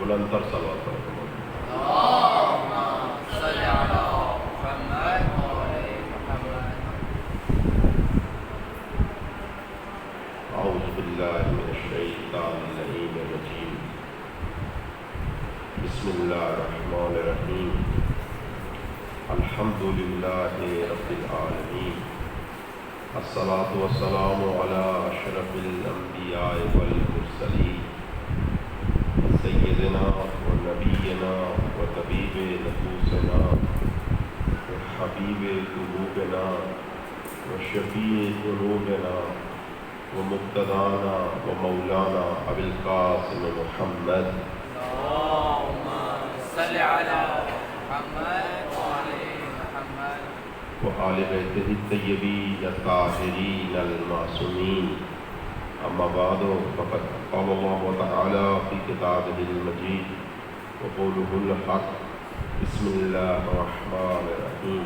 بلند تر صلوات پڑھیں۔ اعوذ باللہ من الشیطان اللعین الرجیم، بسم اللہ الرحمن الرحیم، الحمد للہ رب العالمین، الصلاۃ والسلام علی اشرف الانبیاء والمرسلین، سیدنا و نبینا و طبیب نفوسنا و حبیب قلوبنا و شفیع ذنوبنا و مقتدانا و مولانا ابی القاسم محمد اللهم صل على محمد وعلى محمد وآل بیتہ الطیبین الطاہرین المعصومین، اما بعد فقد قال اللہ تعالی فی کتابہ المجید وقولہ الحق، بسم اللہ الرحمن الرحیم،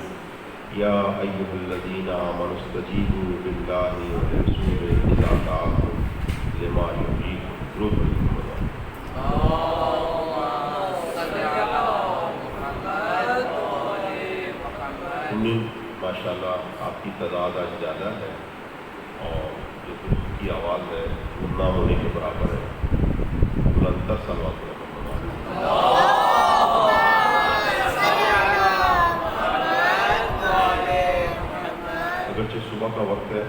یا ایہا الذین آمنوا استجیبوا للہ ولرسولہ اذا دعاکم لما یحییکم۔ درود محمد۔ اللهم صل على محمد وعلى محمد۔ ماشاءاللہ آپ کی تعداد آج زیادہ ہے اور جو درود کی آواز ہے وہ نہ ہونے کے برابر ہے۔ بلند تر صلوات پڑھیں۔ اگرچہ صبح کا وقت ہے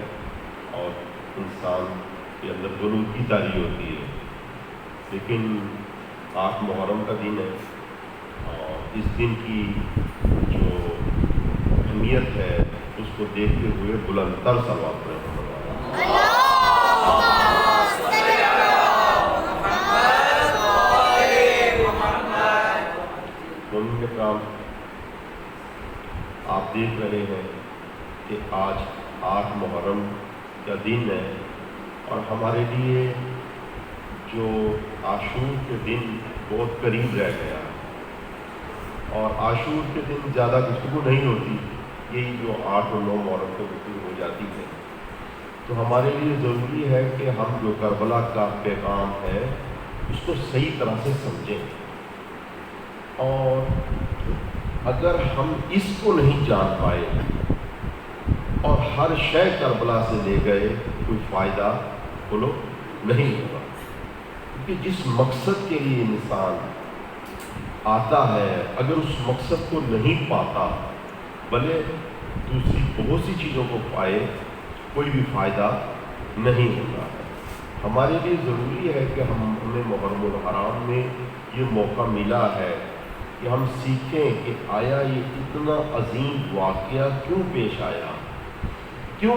اور انسان کے اندر درود کی تاری ہوتی ہے، لیکن 8 محرم کا دن ہے اور اس دن کی جو اہمیت ہے اس کو دیکھتے ہوئے بلند تر صلوات پڑھیں۔ مومنین کرام، آپ دیکھ رہے ہیں کہ آج 8 محرم کا دن ہے اور ہمارے لیے جو عاشور کے دن بہت قریب رہ گیا، اور عاشور کے دن زیادہ گفتگو نہیں ہوتی، یہی جو 8 اور 9 محرم کو گفتگو ہو جاتی ہے۔ تو ہمارے لیے ضروری ہے کہ ہم جو کربلا کا پیغام ہے اس کو صحیح طرح سے سمجھیں، اور اگر ہم اس کو نہیں جان پائے اور ہر شے کربلا سے لے گئے، کوئی فائدہ بولو نہیں ہوگا، کیونکہ جس مقصد کے لیے انسان آتا ہے اگر اس مقصد کو نہیں پاتا، بھلے دوسری بہت سی چیزوں کو پائے، کوئی بھی فائدہ نہیں ہوگا۔ ہمارے لیے ضروری ہے کہ ہمیں محرم الحرام میں یہ موقع ملا ہے کہ ہم سیکھیں کہ آیا یہ اتنا عظیم واقعہ کیوں پیش آیا، کیوں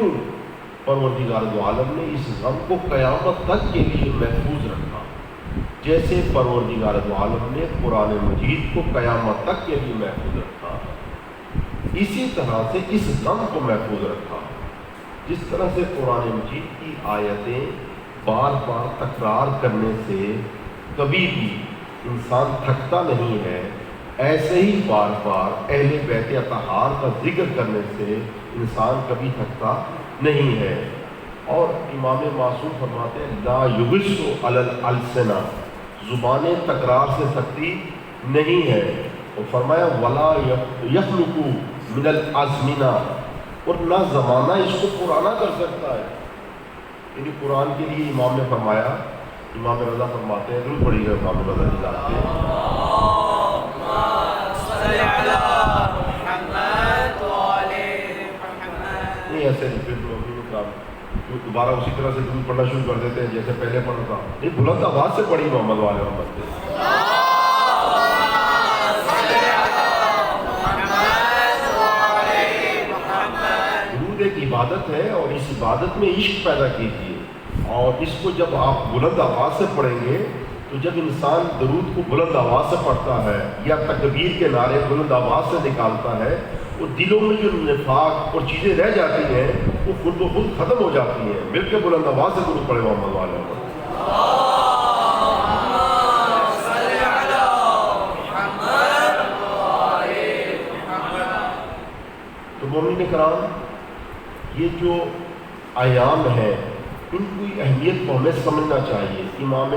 پروردگار دو عالم نے اس غم کو قیامت تک کے لیے محفوظ رکھا، جیسے پروردگار دو عالم نے قرآن مجید کو قیامت تک کے لیے محفوظ رکھا، اسی طرح سے اس غم کو محفوظ رکھا۔ جس طرح سے قرآن مجید کی آیتیں بار بار تکرار کرنے سے کبھی بھی انسان تھکتا نہیں ہے، ایسے ہی بار بار اہل بیت اطہار کا ذکر کرنے سے انسان کبھی تھکتا نہیں ہے۔ اور امام معصوم فرماتے ہیں لا یغص علی الالسنہ، زبانیں تکرار سے تھکتی نہیں ہے، اور فرمایا ولا یخلق من الازمنہ، اور نہ زمانہ اس کو پرانا کر سکتا ہے۔ یعنی قرآن کے لیے امام نے فرمایا، امام رضا فرماتے ہیں، درود پڑھیے گا امام رضا کی ذات پہ، نہیں ایسے نہیں، پھر دوبارہ اسی طرح سے درود پڑھنا شروع کر دیتے ہیں جیسے پہلے پڑھا تھا، نہیں بلند آواز سے پڑھی محمد والے محمد پہ۔ درود ایک عبادت ہے اور اس عبادت میں عشق پیدا کیجیے، اور اس کو جب آپ بلند آواز سے پڑھیں گے تو جب انسان درود کو بلند آواز سے پڑھتا ہے یا تکبیر کے نعرے بلند آواز سے نکالتا ہے، وہ دلوں میں جو نفاق اور چیزیں رہ جاتی ہیں وہ خود بخود ختم ہو جاتی ہیں۔ مل کے بلند آواز سے درود پڑھے محمد والے محمد۔ تو مومنین کرام، یہ جو ایام ہیں ان کی اہمیت کو ہمیں سمجھنا چاہیے۔ امام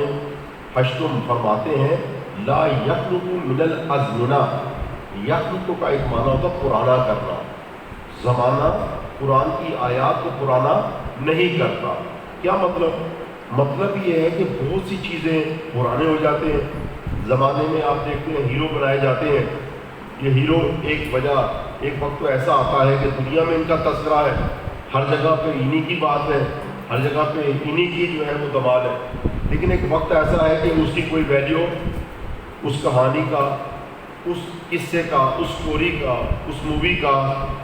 حشتم فرماتے ہیں لا یخلق من الازمنہ، یخلق کا ایک معنی ہوتا پرانا کرنا، زمانہ قرآن کی آیات کو پرانا نہیں کرتا۔ کیا مطلب یہ ہے کہ بہت سی چیزیں پرانے ہو جاتے ہیں۔ زمانے میں آپ دیکھتے ہیں ہیرو بنائے جاتے ہیں، یہ ہیرو ایک وقت تو ایسا آتا ہے کہ دنیا میں ان کا تذکرہ ہے، ہر جگہ پہ انہی کی بات ہے، ہر جگہ پہ انہی کی جو ہے وہ کمال ہے، لیکن ایک وقت ایسا ہے کہ اس کی کوئی ویلیو، اس کہانی کا، اس قصے کا، اس اسٹوری کا، اس مووی کا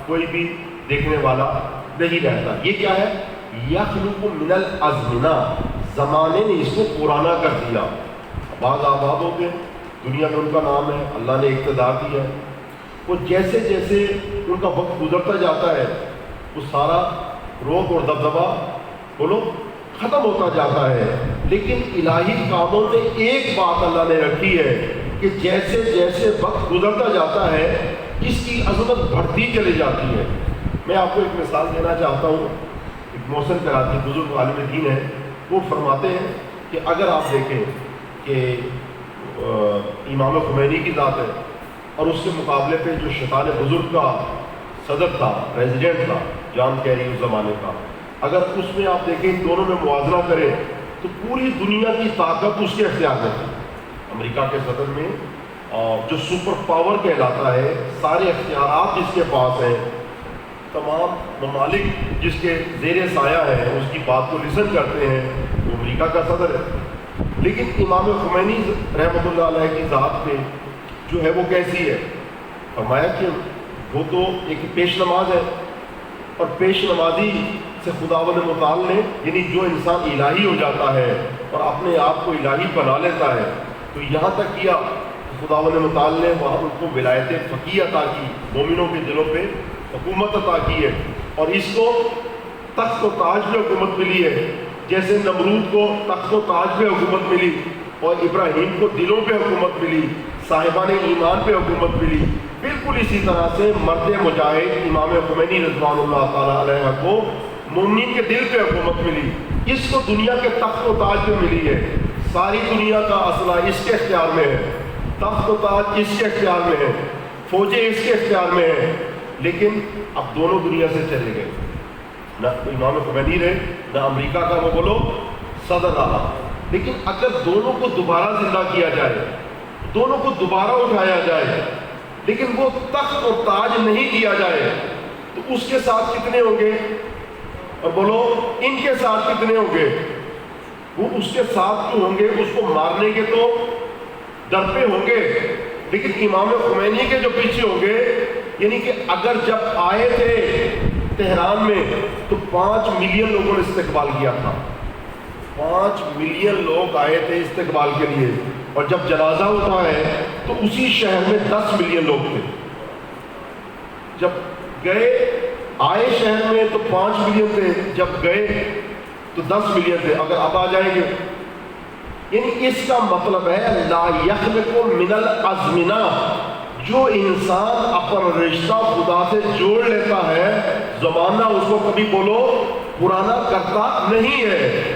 کوئی بھی دیکھنے والا نہیں رہتا۔ یہ کیا ہے؟ یخلق من الازمنہ، زمانے نے اس کو پرانا کر دیا۔ بعض آباد ہوتے ہیں، دنیا میں ان کا نام ہے، اللہ نے اقتدار دیا ہے، وہ جیسے جیسے ان کا وقت گزرتا جاتا ہے وہ سارا روب اور دبدبا بولو ختم ہوتا جاتا ہے۔ لیکن الہی کاموں میں ایک بات اللہ نے رکھی ہے کہ جیسے جیسے وقت گزرتا جاتا ہے اس کی عظمت بڑھتی چلی جاتی ہے۔ میں آپ کو ایک مثال دینا چاہتا ہوں۔ ایک محسن کراچی بزرگ عالم دین ہے، وہ فرماتے ہیں کہ اگر آپ دیکھیں کہ امام خمینی کی ذات ہے اور اس کے مقابلے پہ جو شیطان بزرگ کا صدر تھا، پریزیڈنٹ تھا، جان کیری اس زمانے کا، اگر اس میں آپ دیکھیں ان دونوں میں موازنہ کریں تو پوری دنیا کی طاقت اس کے اختیار میں تھی۔ امریکہ کے صدر میں جو سپر پاور کہلاتا ہے، سارے اختیارات جس کے پاس ہیں، تمام ممالک جس کے زیر سایہ ہیں اس کی بات کو لسن کرتے ہیں، وہ امریکہ کا صدر ہے۔ لیکن امام خمینی رحمۃ اللہ علیہ کی ذات پہ جو ہے وہ کیسی ہے؟ فرمایا کہ وہ تو ایک پیش نماز ہے، اور پیش نمازی سے خداوند متعال نے، یعنی جو انسان الہی ہو جاتا ہے اور اپنے آپ کو الہی بنا لیتا ہے، تو یہاں تک کیا خداوند متعال نے وہاں ان کو ولایت فقیہ عطا کی، مومنوں کے دلوں پہ حکومت عطا کی ہے، اور اس کو تخت و تاج پہ حکومت ملی ہے، جیسے نمرود کو تخت و تاج پہ حکومت ملی اور ابراہیم کو دلوں پہ حکومت ملی، صاحبان ایمان پہ حکومت ملی۔ بالکل اسی طرح سے مرد مجاہد امام خمینی رضوان اللہ تعالیٰ علیہ کو مومنین کے دل پہ حکومت ملی، اس کو دنیا کے تخت و تاج پہ ملی ہے۔ ساری دنیا کا اسلحہ اس کے اختیار میں ہے، تخت و تاج اس کے اختیار میں ہے، فوجیں اس کے اختیار میں ہیں، لیکن اب دونوں دنیا سے چلے گئے، نہ امام خمینی رہے نہ امریکہ کا وہ بولو صدر رہا۔ لیکن اگر دونوں کو دوبارہ زندہ کیا جائے، دونوں کو دوبارہ اٹھایا جائے، لیکن وہ تخت اور تاج نہیں دیا جائے، تو اس کے ساتھ کتنے ہوں گے؟ اور بولو ان کے ساتھ کتنے ہوں گے؟ وہ اس کے ساتھ جو ہوں گے اس کو مارنے کے تو ڈر پہ ہوں گے، لیکن امام خمینی کے جو پیچھے ہوں گے، یعنی کہ اگر جب آئے تھے تہران میں تو 5 ملین لوگوں نے استقبال کیا تھا، 5 ملین لوگ آئے تھے استقبال کے لیے، اور جب جنازہ ہوتا ہے تو اسی شہر میں 10 ملین لوگ تھے۔ جب گئے آئے شہر میں تو 5 ملین تھے، جب گئے تو 10 ملین تھے، اگر اب آ جائیں گے، یعنی اس کا مطلب ہے لا یخلق من الازمنہ، جو انسان اپنا رشتہ خدا سے جوڑ لیتا ہے، زمانہ اس کو کبھی بولو پرانا کرتا نہیں ہے۔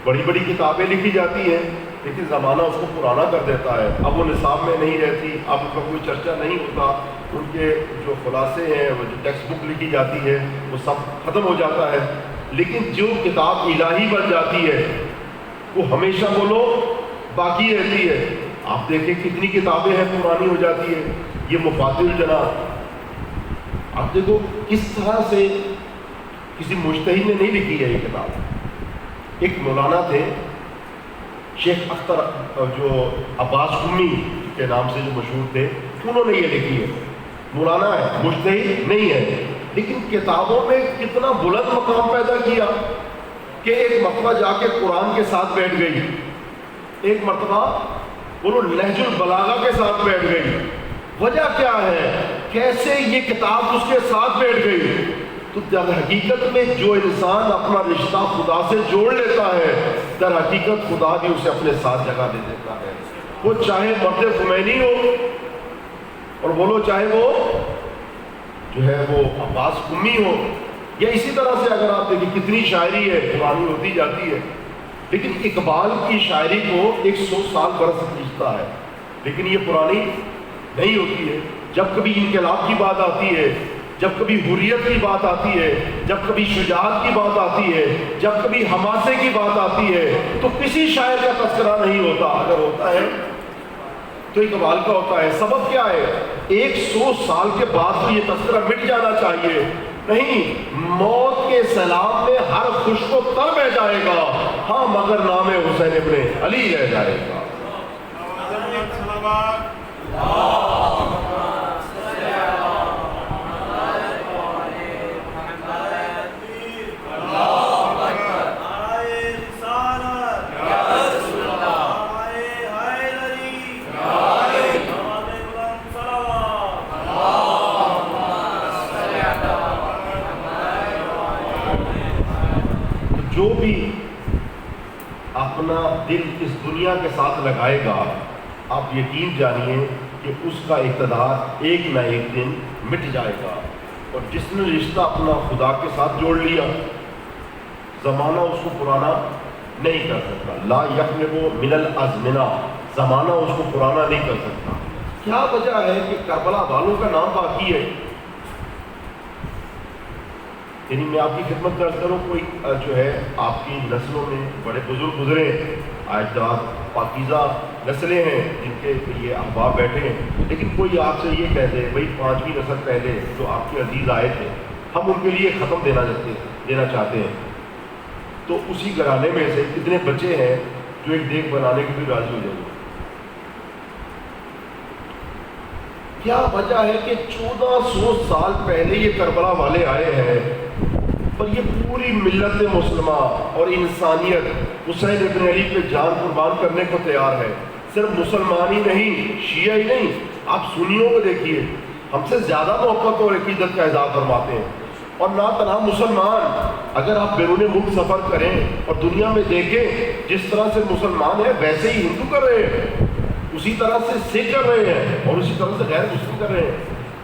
بڑی بڑی کتابیں لکھی جاتی ہیں لیکن زمانہ اس کو پرانا کر دیتا ہے، اب وہ نصاب میں نہیں رہتی، اب ان کا کوئی چرچا نہیں ہوتا، ان کے جو خلاصے ہیں، وہ جو ٹیکسٹ بک لکھی جاتی ہے وہ سب ختم ہو جاتا ہے۔ لیکن جو کتاب الہی بن جاتی ہے وہ ہمیشہ بولو باقی رہتی ہے۔ آپ دیکھیں کتنی کتابیں ہیں پرانی ہو جاتی ہے۔ یہ مفاتیح الجنان، آپ دیکھو کس طرح سے کسی مجتہد نے نہیں لکھی ہے یہ کتاب۔ ایک مولانا تھے شیخ اختر، جو عباس قمی کے نام سے جو مشہور تھے، انہوں نے یہ لکھی ہے۔ مولانا ہے، مجتہد نہیں ہے، لیکن کتابوں میں کتنا بلند مقام پیدا کیا کہ ایک مرتبہ جا کے قرآن کے ساتھ بیٹھ گئی، ایک مرتبہ وہ نہج البلاغہ کے ساتھ بیٹھ گئی۔ وجہ کیا ہے؟ کیسے یہ کتاب اس کے ساتھ بیٹھ گئی؟ تو در حقیقت میں جو انسان اپنا رشتہ خدا سے جوڑ لیتا ہے، در حقیقت خدا بھی اسے اپنے ساتھ جگہ دے دیتا ہے۔ وہ چاہے مرد خمینی ہو، اور بولو چاہے وہ جو ہے وہ عباس قمی ہو، یا اسی طرح سے اگر آپ دیکھیں کتنی شاعری ہے پرانی ہوتی جاتی ہے، لیکن اقبال کی شاعری کو 100 سال برس کھینچتا ہے۔ لیکن یہ پرانی نہیں ہوتی ہے. جب کبھی انقلاب کی بات آتی ہے، جب کبھی حریت کی بات آتی ہے، جب کبھی شجاعت کی بات آتی ہے، جب کبھی حماسے کی بات آتی ہے، تو کسی شاعر کا تذکرہ نہیں ہوتا. اگر ہوتا ہے تو اقبال کا ہوتا ہے. سبب کیا ہے؟ 100 سال کے بعد تو یہ تذکرہ مٹ جانا چاہیے. نہیں، موت کے سیلاب میں ہر خشک و تر بہ جائے گا، ہاں مگر نام حسین ابن علی رہ جائے گا. جو بھی اپنا دل اس دنیا کے ساتھ لگائے گا، آپ یقین جانیے کہ اس کا اقتدار ایک نہ ایک دن مٹ جائے گا. اور جس نے رشتہ اپنا خدا کے ساتھ جوڑ لیا، زمانہ اس کو پرانا نہیں کر سکتا. لا یخلق من الازمنہ، زمانہ اس کو پرانا نہیں کر سکتا. کیا وجہ ہے کہ کربلا والوں کا نام باقی ہے؟ یعنی میں آپ کی خدمت درج کروں، کوئی جو ہے آپ کی نسلوں میں بڑے بزرگ گزرے ہیں، اجداد پاکیزہ نسلیں ہیں جن کے یہ احباب بیٹھے ہیں، لیکن کوئی آپ سے یہ کہہ دے بھائی 5ویں نسل پہلے جو آپ کے عزیز آئے تھے ہم ان کے لیے ختم دینا چاہتے ہیں، تو اسی گھرانے میں سے کتنے بچے ہیں جو ایک دیگ بنانے کے لیے راضی ہو جائیں گے؟ کیا وجہ ہے کہ 1400 سال پہلے یہ کربلا والے آئے ہیں اور یہ پوری ملت مسلمہ اور انسانیت حسین ابن علی پہ جان قربان کرنے کو تیار ہے. صرف مسلمان ہی نہیں، شیعہ ہی نہیں، آپ سنیوں کو دیکھیے، ہم سے زیادہ محبت اور عقیدت کا اظہار فرماتے ہیں. اور نہ تنہا مسلمان، اگر آپ بیرون ملک سفر کریں اور دنیا میں دیکھیں، جس طرح سے مسلمان ہیں ویسے ہی ہندو کر رہے ہیں، اسی طرح سے سکھ کر رہے ہیں، اور اسی طرح سے غیر مسلم کر رہے ہیں.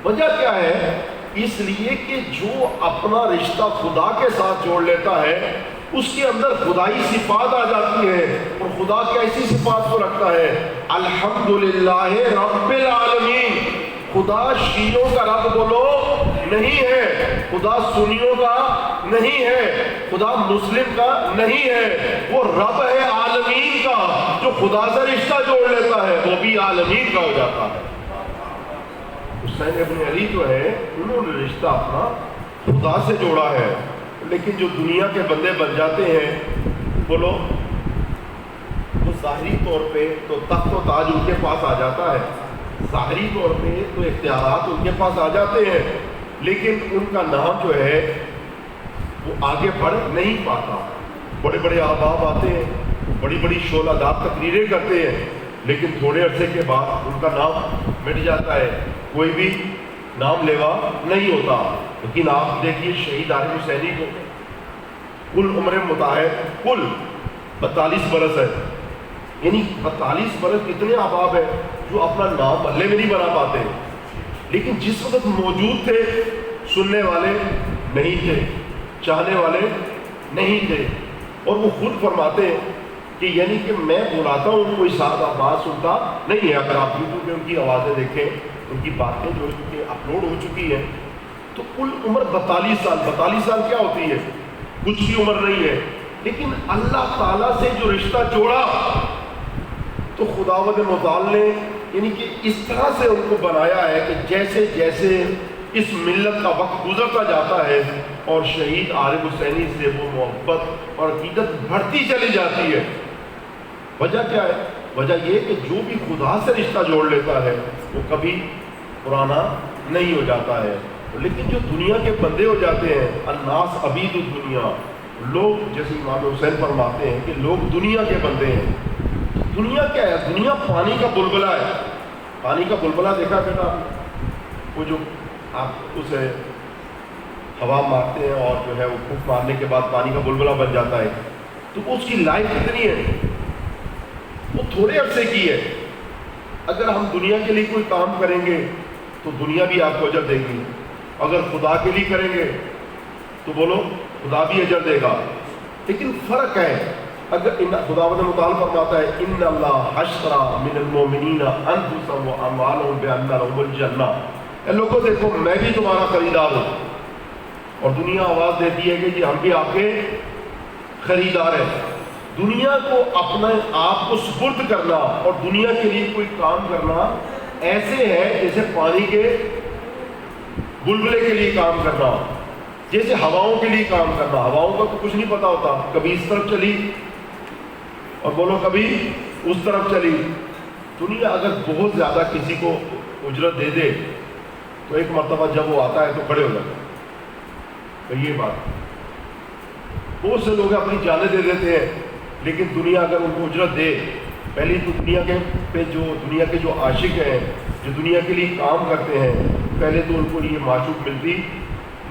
وجہ کیا ہے؟ اس لیے کہ جو اپنا رشتہ خدا کے ساتھ جوڑ لیتا ہے اس کے اندر خدائی صفات آ جاتی ہے. اور خدا کیسی صفات کو رکھتا ہے؟ الحمدللہ رب العالمین. خدا شیعوں کا رب بولو نہیں ہے، خدا سنیوں کا نہیں ہے، خدا مسلم کا نہیں ہے، وہ رب ہے عالمین کا. جو خدا سے رشتہ جوڑ لیتا ہے وہ بھی عالمین کا ہو جاتا ہے. حسین ابن علی جو ہے انہوں نے رشتہ اپنا خدا سے جوڑا ہے. لیکن جو دنیا کے بندے بن جاتے ہیں، بولو وہ ظاہری طور پہ تو تخت و تاج ان کے پاس آ جاتا ہے، ظاہری طور پہ تو اختیارات ان کے پاس آ جاتے ہیں، لیکن ان کا نام جو ہے وہ آگے بڑھ نہیں پاتا. بڑے بڑے احباب آتے ہیں، بڑی بڑی شعلہ دار تقریریں کرتے ہیں، لیکن تھوڑے عرصے کے بعد ان کا نام مٹ جاتا ہے، کوئی بھی نام لیوا نہیں ہوتا. لیکن آپ دیکھیے شہید عارف حسینی کو کل عمر متحد کل 42 برس ہے. یعنی 42 برس اتنے احباب ہیں جو اپنا نام محلے میں نہیں بنا پاتے، لیکن جس وقت موجود تھے سننے والے نہیں تھے، چاہنے والے نہیں تھے. اور وہ خود فرماتے ہیں کہ یعنی کہ میں بلاتا ہوں کوئی ساتھ آواز سنتا نہیں ہے. اگر آپ یوٹیوب میں ان کی آوازیں دیکھیں، ان کی باتیں جو کہ اپلوڈ ہو چکی ہیں، تو کل عمر 42 سال. 42 سال کیا ہوتی ہے؟ کچھ بھی عمر نہیں ہے. لیکن اللہ تعالیٰ سے جو رشتہ جوڑا تو خداوند متعال نے یعنی کہ اس طرح سے ان کو بنایا ہے کہ جیسے جیسے اس ملت کا وقت گزرتا جاتا ہے اور شہید عارف حسینی سے وہ محبت اور عقیدت بڑھتی چلی جاتی ہے. وجہ کیا ہے؟ وجہ یہ کہ جو بھی خدا سے رشتہ جوڑ لیتا ہے وہ کبھی پرانا نہیں ہو جاتا ہے. لیکن جو دنیا کے بندے ہو جاتے ہیں، الناس عبید الدنیا، لوگ جیسے امام حسین فرماتے ہیں کہ لوگ دنیا کے بندے ہیں. دنیا کیا ہے؟ دنیا پانی کا بلبلہ ہے. پانی کا بلبلہ دیکھا بیٹا؟ وہ جو آپ اسے ہوا مارتے ہیں اور جو ہے وہ پھونک مارنے کے بعد پانی کا بلبلہ بن جاتا ہے، تو اس کی لائف کتنی ہے؟ وہ تھوڑے عرصے کی ہے. اگر ہم دنیا کے لیے کوئی کام کریں گے تو دنیا بھی آپ کو اجر دے گی، اگر خدا کے لیے کریں گے تو بولو خدا بھی اجر دے گا. لیکن فرق ہے اگر خداوند متعال فرماتا ہے ان اللہ اشترى من المؤمنین انفسهم واموالهم بان لهم الجنہ، اے لوگوں دیکھو میں بھی تمہارا خریدار ہوں، اور دنیا آواز دیتی ہے کہ جی ہم بھی آپ کے خریدار ہیں۔ دنیا کو اپنے آپ کو سپرد کرنا اور دنیا کے لیے کوئی کام کرنا ایسے ہے جیسے پانی کے بلبلے کے لیے کام کرنا، جیسے ہواؤں کے لیے کام کرنا۔ ہواؤں کا تو کچھ نہیں پتا ہوتا، کبھی اس طرف چلی اور بولو کبھی اس طرف چلی۔ دنیا اگر بہت زیادہ کسی کو اجرت دے دے تو ایک مرتبہ جب وہ آتا ہے تو کھڑے ہو جاتے ہیں۔ تو یہ بات بہت سے لوگ اپنی جانیں دے دیتے ہیں، لیکن دنیا اگر ان کو اجرت دے، پہلی تو دنیا کے جو عاشق ہیں، جو دنیا کے لیے کام کرتے ہیں، پہلے تو ان کو یہ معشوق ملتی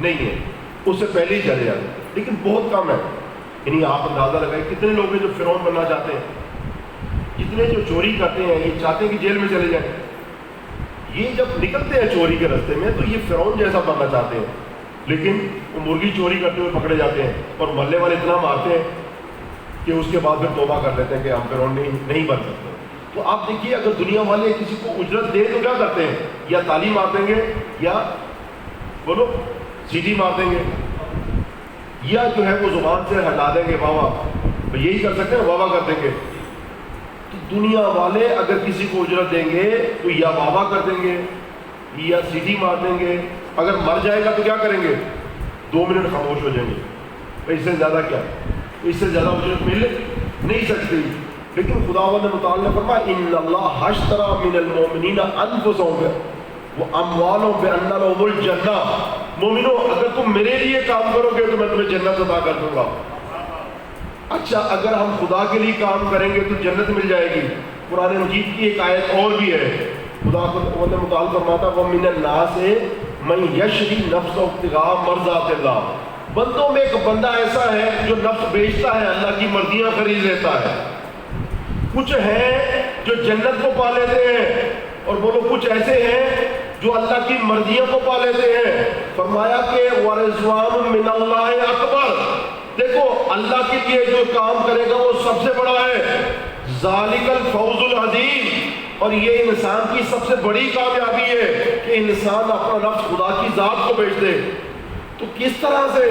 نہیں ہے، اس سے پہلے ہی چلے جاتے ہیں، لیکن بہت کم ہے۔ یعنی آپ اندازہ لگائیں کتنے لوگ ہیں جو فرعون بننا چاہتے ہیں، جتنے جو چوری کرتے ہیں یہ چاہتے ہیں کہ جیل میں چلے جائیں۔ یہ جب نکلتے ہیں چوری کے راستے میں تو یہ فرعون جیسا بننا چاہتے ہیں، لیکن وہ مرغی چوری کرتے ہوئے پکڑے جاتے ہیں اور محلے والے اتنا مارتے ہیں کہ اس کے بعد پھر توبہ کر لیتے ہیں کہ ہم فرعون نہیں بن سکتے۔ تو آپ دیکھیے اگر دنیا والے کسی کو اجرت دے تو کیا کرتے ہیں؟ یا تالی مار دیں گے، یا بولو سیٹی مار دیں گے، یا جو ہے وہ زبان سے ہٹا دیں گے، واہ واہ، یہی کر سکتے ہیں، واہ واہ کر دیں گے۔ تو دنیا والے اگر کسی کو اجرت دیں گے تو یا واہ واہ کر دیں گے یا سیٹی مار دیں گے، اگر مر جائے گا تو کیا کریں گے؟ 2 منٹ خاموش ہو جائیں گے، اس سے زیادہ کیا، اس سے زیادہ اجرت مل نہیں سکتی۔ لیکن خداوند متعال نے فرمایا ان اللہ اشتری من المؤمنین انفسهم واموالهم بان لهم الجنہ، مومنو اگر تم میرے لیے کام کرو گے تو میں تمہیں جنت عطا کر دوں گا۔ اچھا اگر ہم خدا کے لیے کام کریں گے تو جنت مل جائے گی۔ قرآن مجید کی ایک آیت اور بھی ہے، خداوند متعال فرماتا ہے ومن الناس من یشری نفسه ابتغاء مرضات اللہ، بندوں میں ایک بندہ ایسا ہے جو نفس بیچتا ہے، اللہ کی مرضیاں خرید لیتا ہے۔ کچھ ہیں جو جنت کو پا لیتے ہیں، اور بولو کچھ ایسے ہیں جو اللہ کی مرضیوں کو پا لیتے ہیں۔ فرمایا کہ وَرِضْوَانٌ مِّنَ اللَّهِ اکبر، دیکھو اللہ کے لیے جو کام کرے گا وہ سب سے بڑا ہے، ذَلِكَ الْفَوْزُ الْعَظِيمُ، اور یہ انسان کی سب سے بڑی کامیابی ہے کہ انسان اپنا نفس خدا کی ذات کو بیچ دے۔ تو کس طرح سے؟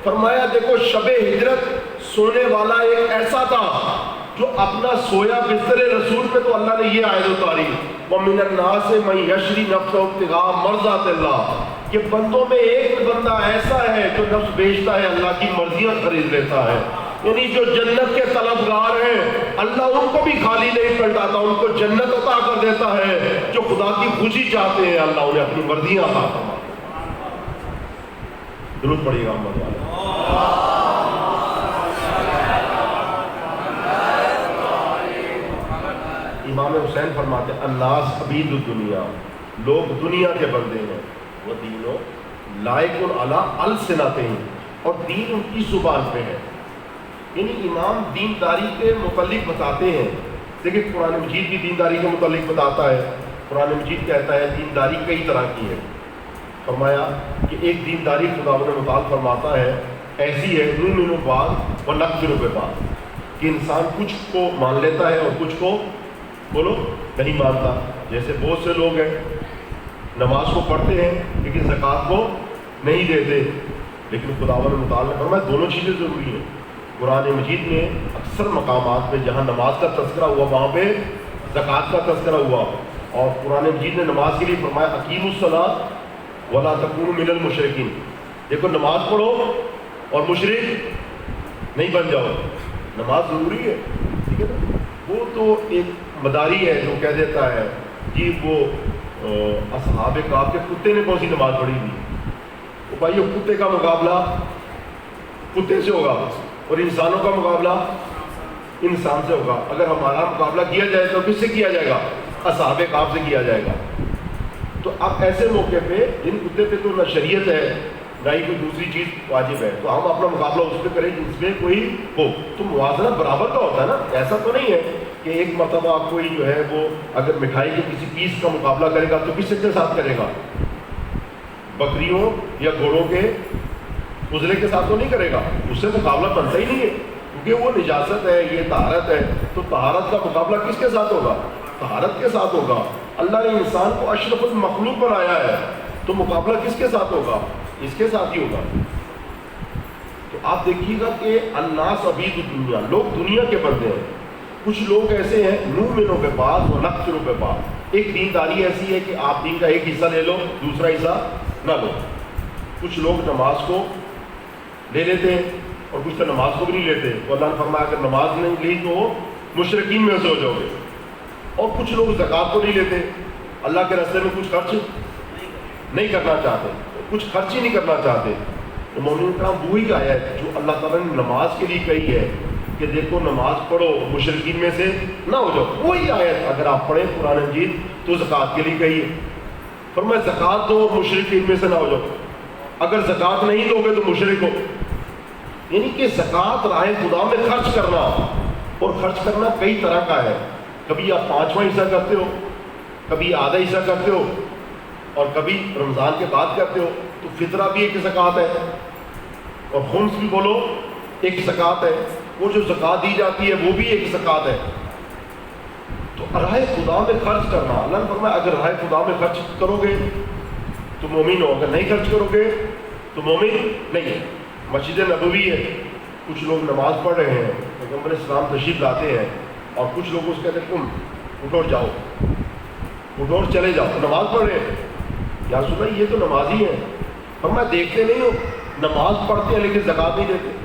فرمایا دیکھو شب ہجرت سونے والا ایک ایسا تھا جو اپنا سویا بستر رسول پہ تو اللہ نے یہ آیت اتاری وَمِنَ النَّاسِ مَن يَشْرِي نَفْسَهُ ابْتِغَاءَ مَرْضَاتِ اللَّهِ، کہ بندوں میں ایک بندہ ایسا ہے جو نفس بیچتا ہے، اللہ کی مرضیاں خرید لیتا ہے۔ یعنی جو جنت کے طلبگار ہیں اللہ ان کو بھی خالی نہیں پلٹاتا، ان کو جنت عطا کر دیتا ہے۔ جو خدا کی خوشی چاہتے ہیں اللہ انہیں اپنی مرضیاں عطا فرماتا ہے۔ درود پڑھیے گا محمد والے۔ امام حسین فرماتے ہیں الناس عبید الدنیا، لوگ دنیا کے بندے ہیں، وہ دینوں لائق علی السنتہم، اور دین ان کی زبان پہ ہے۔ یعنی امام دینداری کے متعلق بتاتے ہیں، دیکھیں قرآن مجید بھی دینداری کے متعلق بتاتا ہے۔ قرآن مجید کہتا ہے دینداری کئی طرح کی ہے۔ فرمایا کہ ایک دینداری خداوند متعال فرماتا ہے ایسی ہے نؤمن بعض ونکفر ببعض، کہ انسان کچھ کو مان لیتا ہے اور کچھ کو بولو نہیں مانتا۔ جیسے بہت سے لوگ ہیں نماز کو پڑھتے ہیں لیکن زکوٰۃ کو نہیں دیتے، لیکن خداوند متعال نے فرمایا دونوں چیزیں ضروری ہیں۔ قرآن مجید میں اکثر مقامات پہ جہاں نماز کا تذکرہ ہوا وہاں پہ زکوٰۃ کا تذکرہ ہوا، اور قرآن مجید نے نماز کے لیے فرمایا اقیموا الصلاۃ ولا تکونوا من المشرکین، دیکھو نماز پڑھو اور مشرک نہیں بن جاؤ۔ نماز ضروری ہے، ٹھیک ہے نا؟ وہ تو ایک مداری ہے جو کہہ دیتا ہے جی وہ اصحاب کہف کے کتے نے کون سی نماز پڑھی تھی؟ تو بھائی یہ کتے کا مقابلہ کتے سے ہوگا اور انسانوں کا مقابلہ انسان سے ہوگا۔ اگر ہمارا مقابلہ کیا جائے تو کس سے کیا جائے گا؟ اصحاب کہف سے کیا جائے گا۔ تو اب ایسے موقع پہ جن کتے پہ تو نہ شریعت ہے نہ ہی کوئی دوسری چیز واجب ہے، تو ہم اپنا مقابلہ اس پہ کریں جس میں کوئی ہو۔ تو موازنہ برابر کا ہوتا ہے نا، ایسا تو نہیں ہے کہ ایک مرتبہ کوئی جو ہے وہ اگر مٹھائی کے کسی پیس کا مقابلہ کرے گا تو کس کے ساتھ کرے گا؟ بکریوں یا گھوڑوں کے عضلے کے ساتھ تو نہیں کرے گا، اس سے مقابلہ بنتا ہی نہیں ہے۔ کیونکہ وہ نجاست ہے، یہ طہارت ہے، تو طہارت کا مقابلہ کس کے ساتھ ہوگا؟ طہارت کے ساتھ ہوگا۔ اللہ نے انسان کو اشرف المخلوق بنایا ہے، تو مقابلہ کس کے ساتھ ہوگا؟ اس کے ساتھ ہی ہوگا۔ تو آپ دیکھیے گا کہ الناس عبید الدنیا، لوگ دنیا کے بندے ہیں۔ کچھ لوگ ایسے ہیں نؤمن ببعض ونکفر ببعض، ایک دینداری ایسی ہے کہ آپ دین کا ایک حصہ لے لو، دوسرا حصہ نہ لو۔ کچھ لوگ نماز کو لے لیتے ہیں اور کچھ تو نماز کو بھی نہیں لیتے، تو اللہ نے فرمایا اگر نماز نہیں لی تو مشرکین میں سے ہو جاؤ گے۔ اور کچھ لوگ زکوٰۃ کو نہیں لیتے، اللہ کے راستے میں کچھ خرچ نہیں کرنا چاہتے، کچھ خرچ ہی نہیں کرنا چاہتے۔ تو مومنین کرام وہی آیا ہے جو اللہ تعالیٰ نے نماز کے لیے کہی ہے کہ دیکھو نماز پڑھو مشرکین میں سے نہ ہو جاؤ، وہی آیت اگر آپ پڑھیں قرآن مجید تو زکوٰۃ کے لیے کہی ہے، فرمایا زکوٰۃ دو اور مشرکین میں سے نہ ہو جاؤ، اگر زکوٰۃ نہیں دو گے تو مشرک ہو۔ یعنی کہ زکوٰۃ راہ خدا میں خرچ کرنا، اور خرچ کرنا کئی طرح کا ہے، کبھی آپ 5واں حصہ کرتے ہو، کبھی آدھا حصہ کرتے ہو، اور کبھی رمضان کے بعد کرتے ہو، تو فطرہ بھی ایک زکوٰۃ ہے، اور خمس بھی بولو ایک زکوٰۃ ہے، وہ جو زکوٰۃ دی جاتی ہے وہ بھی ایک زکوٰۃ ہے۔ تو راہ خدا میں خرچ کرنا، اللہ نے فرمایا اگر راہ خدا میں خرچ کرو گے تو مومن ہو، اگر نہیں خرچ کرو گے تو مومن نہیں ہے۔ مسجد نبوی ہے، کچھ لوگ نماز پڑھ رہے ہیں، پیغمبر اسلام تشریف لاتے ہیں، اور کچھ لوگ اس کہتے ہیں تم اٹھو اور جاؤ، اٹھو اور چلے جاؤ، نماز پڑھ رہے ہیں، یا سنا یہ تو نمازی ہیں، فرمایا دیکھتے نہیں ہو نماز پڑھتے ہیں لیکن زکوٰۃ نہیں دیتے۔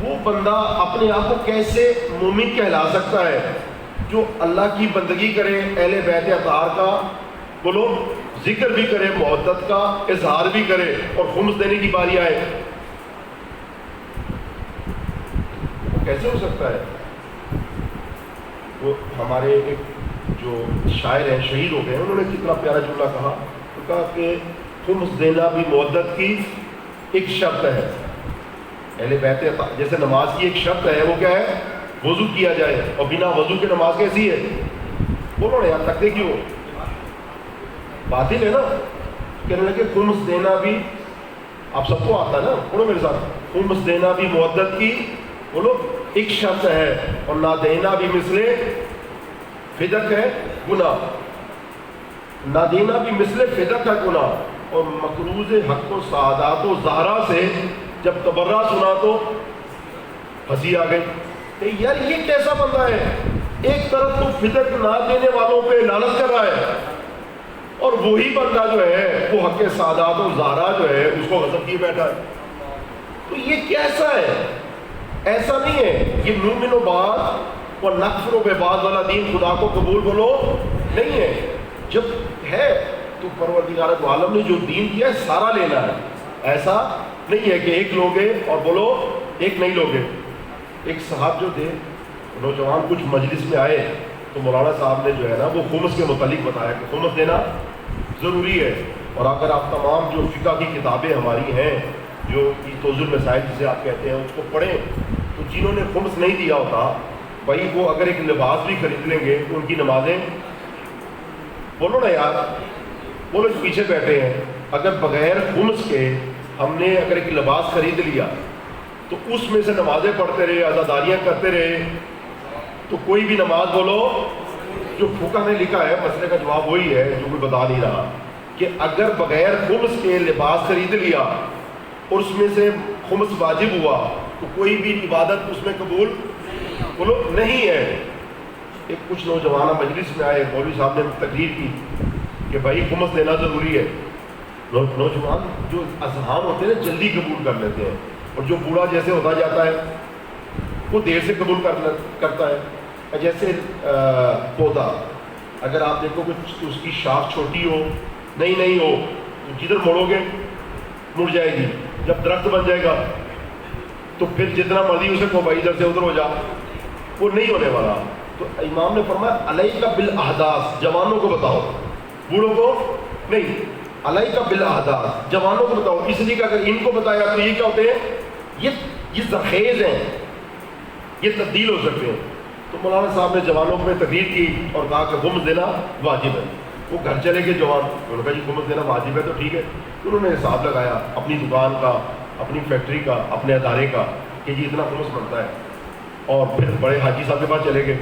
وہ بندہ اپنے آپ کو کیسے مومن کہلا سکتا ہے جو اللہ کی بندگی کرے، اہل بیت اطہار کا بولو ذکر بھی کرے، محبت کا اظہار بھی کرے، اور خمس دینے کی باری آئے؟ وہ کیسے ہو سکتا ہے؟ وہ ہمارے ایک جو شاعر ہیں، شہید ہو گئے، انہوں نے کتنا پیارا جملہ کہا، وہ کہا کہ خمس دینا بھی محبت کی ایک شرط ہے۔ اہل بیت جیسے نماز کی ایک شرط ہے، وہ کیا ہے؟ وضو کیا جائے، اور بنا وضو کے نماز کیسی ہے؟ بولو نا یار، تکتے کیوں؟ باطل ہے نا۔ کہنے لگے خمس دینا بھی، آپ سب کو آتا ہے نا، پڑھو میرے ساتھ، خمس دینا بھی محدت کی بولو ایک شرط ہے، اور نہ دینا بھی مثل فدق ہے گناہ، نہ دینا بھی مثل فدق ہے گناہ۔ اور مقروض حق و سعادات و زہرا سے جب تبرہ سنا تو ہنسی آ گئی کہ یار یہ کیسا بندہ ہے، ایک طرف تو فدق نہ دینے والوں پہ لعنت کر رہا ہے، اور وہی بندہ جو ہے وہ حق سعادات و زہرا جو ہے اس کو غضب کیے بیٹھا ہے۔ تو یہ کیسا ہے؟ ایسا نہیں ہے، یہ نؤمن بعض و نکفر ببعض والا دین خدا کو قبول بولو نہیں ہے۔ جب ہے تو پروردگار عالم نے جو دین دیا ہے سارا لینا ہے، ایسا نہیں ہے کہ ایک لوگے اور بولو ایک نہیں لوگے۔ ایک صاحب جو تھے نوجوان کچھ مجلس میں آئے تو مولانا صاحب نے جو ہے نا وہ خمس کے متعلق بتایا کہ خمس دینا ضروری ہے، اور اگر آپ تمام جو فقہ کی کتابیں ہماری ہیں جو توضیح المسائل جسے آپ کہتے ہیں اس کو پڑھیں تو جنہوں نے خمس نہیں دیا ہوتا بھائی وہ اگر ایک لباس بھی خرید لیں گے تو ان کی نمازیں بولو نا یار، وہ لوگ پیچھے بیٹھے ہیں، اگر بغیر خمس کے ہم نے اگر ایک لباس خرید لیا تو اس میں سے نمازیں پڑھتے رہے، عزاداریاں کرتے رہے، تو کوئی بھی نماز بولو جو فقہ نے لکھا ہے، مسئلے کا جواب وہی ہے جو کوئی بتا نہیں رہا کہ اگر بغیر خمس کے لباس خرید لیا اور اس میں سے خمس واجب ہوا تو کوئی بھی عبادت اس میں قبول بولو نہیں ہے۔ ایک کچھ نوجوان مجلس میں آئے، مولوی صاحب نے تقریر کی کہ بھائی خمس دینا ضروری ہے۔ نوجوان جو اذہان ہوتے ہیں جلدی قبول کر لیتے ہیں، اور جو بوڑھا جیسے ہوتا جاتا ہے وہ دیر سے قبول کرتا ہے۔ جیسے پودا، اگر آپ دیکھو کہ اس کی شاخ چھوٹی ہو نہیں ہو تو جدھر موڑو گے مڑ جائے گی، جب درخت بن جائے گا تو پھر جتنا مرضی اسے کو بھائی ادھر سے ادھر ہو جا، وہ نہیں ہونے والا۔ تو امام نے فرمایا علیہ کا بالاحداث، جوانوں کو بتاؤ، بوڑھوں کو نہیں، علیہ کا بالاحداث، جوانوں کو بتاؤ، اس لیے کہ اگر ان کو بتایا تو یہ کیا ہوتے ہیں، یہ زرخیز ہیں، یہ تبدیل ہو سکتے ہیں۔ تو مولانا صاحب نے جوانوں میں تقریر کی اور کہا کہ خمس دینا واجب ہے۔ وہ گھر چلے گئے جوان، انہوں نے کہا جی خمس دینا واجب ہے تو ٹھیک ہے۔ انہوں نے حساب لگایا اپنی دکان کا، اپنی فیکٹری کا، اپنے ادارے کا، کہ جی اتنا خمس بنتا ہے، اور پھر بڑے حاجی صاحب کے پاس چلے گئے.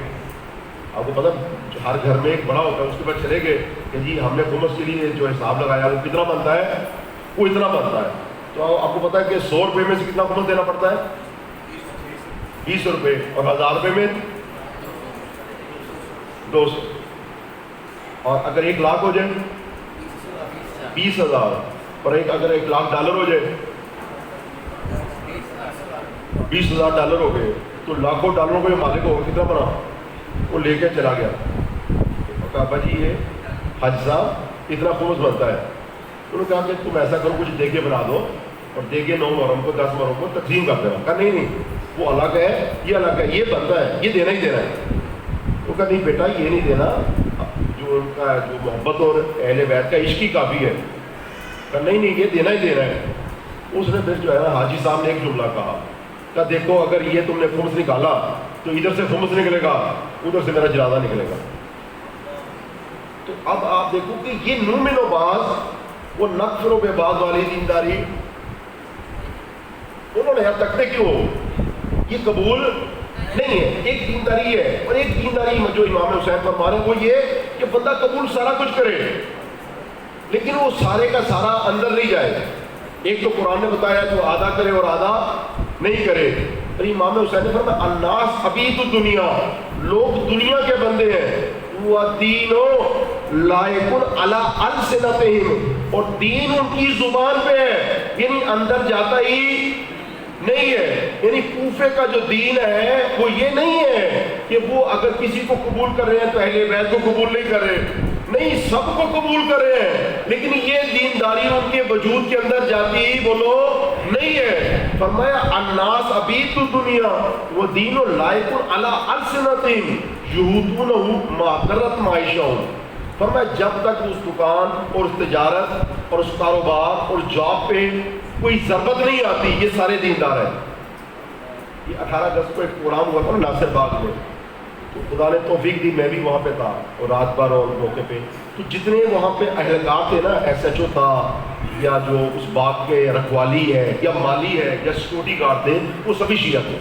آپ کو پتا ہر گھر میں ایک بڑا ہوتا ہے، اس کے پاس چلے گئے کہ جی ہم نے خمس کے لیے جو حساب لگایا وہ کتنا بنتا ہے، وہ اتنا بنتا ہے. تو آپ کو پتا ہے کہ 100 روپے میں سے کتنا خمس دینا پڑتا ہے؟ 20 روپے. اور 1000 روپے میں 200. اور اگر 1 لاکھ ہو جائے 20,000. اور اگر 1 لاکھ ڈالر ہو جائے 20,000 ڈالر ہو گئے. تو لاکھوں ڈالروں کو یہ مالک ہوگا کتنا بنا، وہ لے کے چلا گیا. کہا ابا جی یہ حج صاحب اتنا خمس بنتا ہے. انہوں نے کہا کہ تم ایسا کرو کچھ دیگے بنا دو اور دیگے 9 محرم کو 10 محرم کو تقسیم کر دینا. کہا نہیں وہ الگ ہے یہ الگ ہے، یہ بنتا ہے یہ دینا ہی دینا ہے. وہ کہا نہیں بیٹا یہ نہیں دینا، جو ان کا جو محبت اور اہل بیت کا عشق ہی کافی ہے. کہا نہیں یہ دینا ہی دینا ہے. اس نے پھر جو ہے نا حاجی صاحب نے ایک جملہ کہا کہ دیکھو اگر یہ تم نے خمس نکالا تو ادھر سے خمس نکلے گا، ادھر سے میرا جنازہ نکلے گا. تو اب آپ دیکھو کہ یہ نومن و باز، وہ نقفر و بے باز والی دینداری انہوں نے یہاں تکتے کیوں، یہ قبول نہیں ہے. ایک دینداری ہے، اور ایک دینداری جو امام حسین فرما رہے ہیں وہ یہ کہ بندہ قبول سارا کچھ کرے لیکن وہ سارے کا سارا اندر نہیں جائے. ایک تو قرآن نے بتایا جو آدھا کرے اور آدھا نہیں کرے. اور امام حسین نے فرمایا الناس عبید الدنیا، لوگ دنیا کے بندے ہیں. وَدِينُ لَائِقٌ عَلَىٰ أَلْسِنَتِهِمْ، اور دین ان کی زبان پہ ہے، یعنی اندر جاتا ہی نہیں ہے. یعنی کوفے کا جو دین ہے وہ یہ نہیں ہے کہ وہ اگر کسی کو قبول کر رہے ہیں تو اہل بیت کو قبول نہیں کر رہے، نہیں سب کو قبول کر رہے ہیں، لیکن یہ دینداری ان کے وجود کے اندر جاتی ہی بولو نہیں ہے. فرمایا الناس عبید الدنیا ودین لائق علی السنتہم یہودونہ ما درت معیشہم. فرمایا جب تک اس دکان اور اس تجارت اور اس کاروبار اور جاب پہ کوئی ضربت نہیں آتی یہ سارے دیندار ہیں. یہ 18 اگست کو ایک پروگرام ہوا تھا ناصر باغ میں، تو خدا نے توفیق دی میں بھی وہاں پہ تھا اور رات بھر اور موقع پہ. تو جتنے وہاں پہ اہلکار تھے نا، ایس ایچ او تھا یا جو اس باغ کے رکھوالی ہے یا مالی ہے یا سیکورٹی گارڈ تھے، وہ سبھی شیعہ تھے.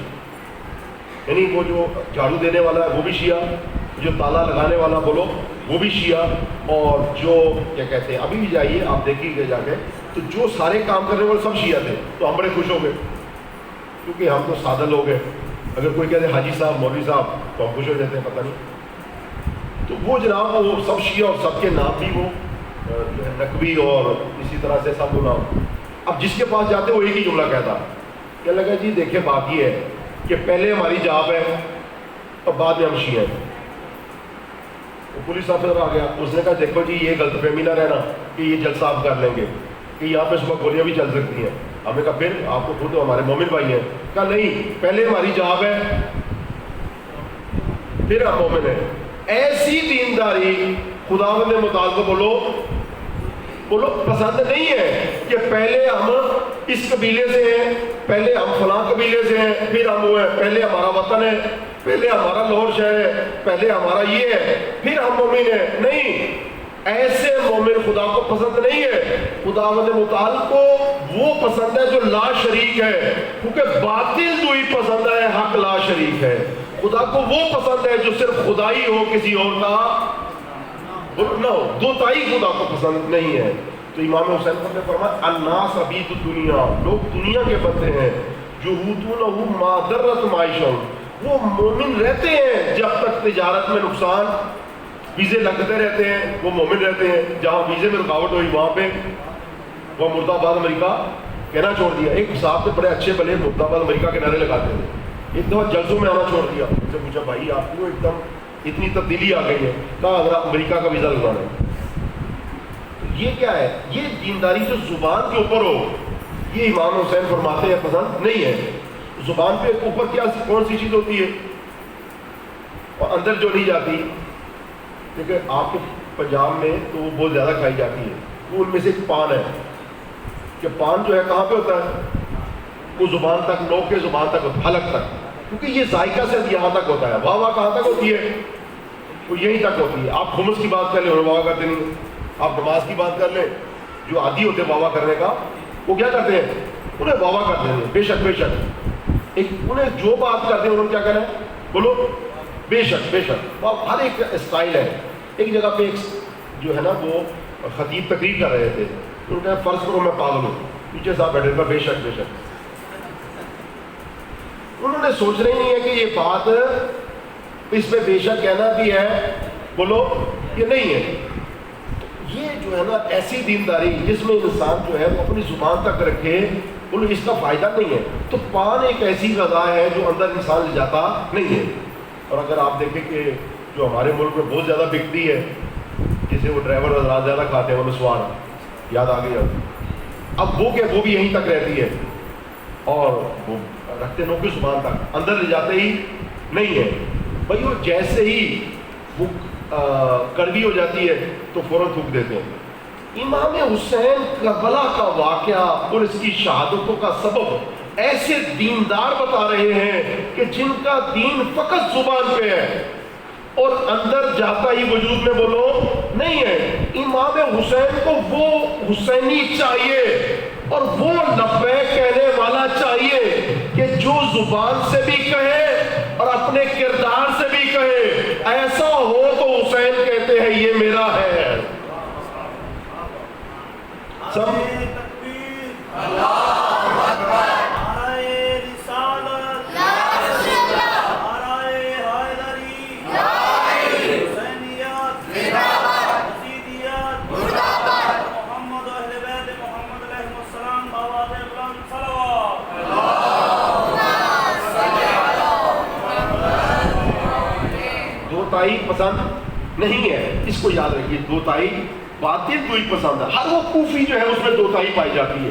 یعنی وہ جو جھاڑو دینے والا ہے وہ بھی شیعہ، جو تالا لگانے والا بولو وہ بھی شیعہ، اور جو کیا کہتے ہیں ابھی بھی جائیے آپ دیکھیے گے جا کے تو جو سارے کام کرنے والے سب شیعہ تھے. تو ہم بڑے خوش ہو گئے کیونکہ ہم تو سادہ لوگ ہیں. اگر کوئی کہتے حاجی صاحب مولوی صاحب تو ہم خوش ہو جاتے ہیں، پتہ نہیں. تو وہ جناب وہ سب شیعہ اور سب کے نام بھی وہ نقوی اور اسی طرح سے سب نام. اب جس کے پاس جاتے وہ ایک ہی جملہ کہتا، کیا لگا جی دیکھیں بات یہ ہے کہ پہلے ہماری جاب ہے اور بعد میں ہم شیعہ ہیں. پولیس آفیسر آ گیا، اس نے کہا دیکھو جی یہ غلط فہمی نہ رہنا کہ یہ جلسہ آپ کر لیں گے کہ یہاں پہ صبح گولیاں بھی چل سکتی ہیں. ہم نے کہا پھر آپ کو خود ہمارے مومن بھائی ہیں. کہا نہیں پہلے ہماری جاب ہے پھر ہم مومن ہیں. ایسی دینداری خداوند متعال کو بولو پسند نہیں ہے کہ پہلے ہم اس قبیلے سے ہیں، پہلے ہم فلاں قبیلے سے ہیں، پھر ہم وہ ہیں، پہلے ہمارا وطن ہے، پہلے ہمارا لاہور شہر ہے، پہلے ہمارا یہ ہے، پھر ہم مومن ہیں. نہیں، ایسے مومن خدا کو پسند نہیں ہے. خداوند متعال کو وہ پسند ہے جو لا شریک ہے، کیونکہ باطل تو ہی پسند ہے، حق لا شریک ہے. خدا کو وہ پسند ہے جو صرف خدائی ہو، کسی اور کا نہ ہو. دوتائی خدا کو پسند نہیں ہے. تو امام حسین نے فرمایا الناس عبید الدنیا، لوگ دنیا کے بندے ہیں. یہودونہ ما درت معیشہم، وہ مومن رہتے ہیں جب تک تجارت میں نقصان، ویزے لگتے رہتے ہیں وہ مومن رہتے ہیں. جہاں ویزے میں رکاوٹ ہوئی وہاں پہ وہ مرد آباد امریکہ کہنا چھوڑ دیا. ایک صاحب سے بڑے اچھے بھلے مرد آباد امریکہ کے نعرے لگاتے ہیں، ایک دفعہ جلسوں میں آنا چھوڑ دیا. ان سے پوچھا بھائی آپ کو ایک دم اتنی تبدیلی آ گئی ہے؟ کہا حضرت امریکہ کا ویزا لگانا ہے. یہ کیا ہے؟ یہ دینداری جو زبان کے اوپر ہو، یہ امام حسین فرماتے ہیں پسند نہیں ہے. زبان پہ اوپر کیا کون سی چیز ہوتی ہے اور اندر جو نہیں جاتی. دیکھیں آپ کے پنجاب میں تو وہ بہت زیادہ کھائی جاتی ہے. وہ ان میں سے ایک پان ہے کہ پان جو ہے کہاں پہ ہوتا ہے؟ وہ زبان تک، نوک کے زبان تک ہوتا ہے، حلق تک، کیونکہ یہ ذائقہ سے یہاں تک ہوتا ہے. واہ واہ کہاں تک ہوتی ہے؟ وہ یہیں تک ہوتی ہے. آپ خمس کی بات کر لیں انہیں واہ واہ کرتے نہیں. آپ نماز کی بات کر لیں، جو عادی ہوتے ہیں واہ واہ کرنے کا وہ کیا کرتے ہیں؟ انہیں واہ واہ کرتے ہیں. بے شک بے شک. ایک انہیں جو بات کرتے ہیں انہوں نے کیا کرنا ہے؟ بولو بے شک بے شک. ہر ایک اسٹائل ہے. ایک جگہ پہ ایک جو ہے نا وہ خطیب تقریر کر رہے تھے. انہوں نے کہا فرض کرو میں پاگل ہوں. پیچھے صاحب بیٹھے تھے بے شک بے شک. انہوں نے سوچنا ہی نہیں ہے کہ یہ بات اس میں بے شک کہنا بھی ہے بولو یہ نہیں ہے. یہ جو ہے نا ایسی دینداری جس میں انسان جو ہے وہ اپنی زبان تک رکھے بولو اس کا فائدہ نہیں ہے. تو پان ایک ایسی غذا ہے جو اندر انسان لے جاتا نہیں ہے. اور اگر آپ دیکھیں کہ جو ہمارے ملک میں بہت زیادہ بکتی ہے جسے وہ ڈرائیور حضرات زیادہ کھاتے ہیں وہ مسوار یاد آ گیا. اب وہ کیا وہ بھی یہیں تک رہتی ہے اور وہ رکھتے نو کی زبان تک اندر لے جاتے ہی نہیں ہے. بھائی وہ جیسے ہی وہ کڑوی ہو جاتی ہے تو فوراً تھوک دیتے ہیں. امام حسین کربلا کا واقعہ اور اس کی شہادتوں کا سبب ایسے دیندار بتا رہے ہیں کہ جن کا دین فقط زبان پہ ہے اور اندر جاتا ہی وجود میں بولو نہیں ہے. امام حسین کو وہ حسینی چاہیے اور وہ لبیک کہنے والا چاہیے کہ جو زبان سے بھی کہے اور اپنے کردار سے بھی کہے. ایسا ہو تو حسین کہتے ہیں یہ میرا ہے. سب دوتائی پسند نہیں ہے. اس کو یاد رکھیے دوتائی باطل کو ہی پسند ہے. ہر وہ کوفی جو ہے اس میں دوتائی پائی جاتی ہے.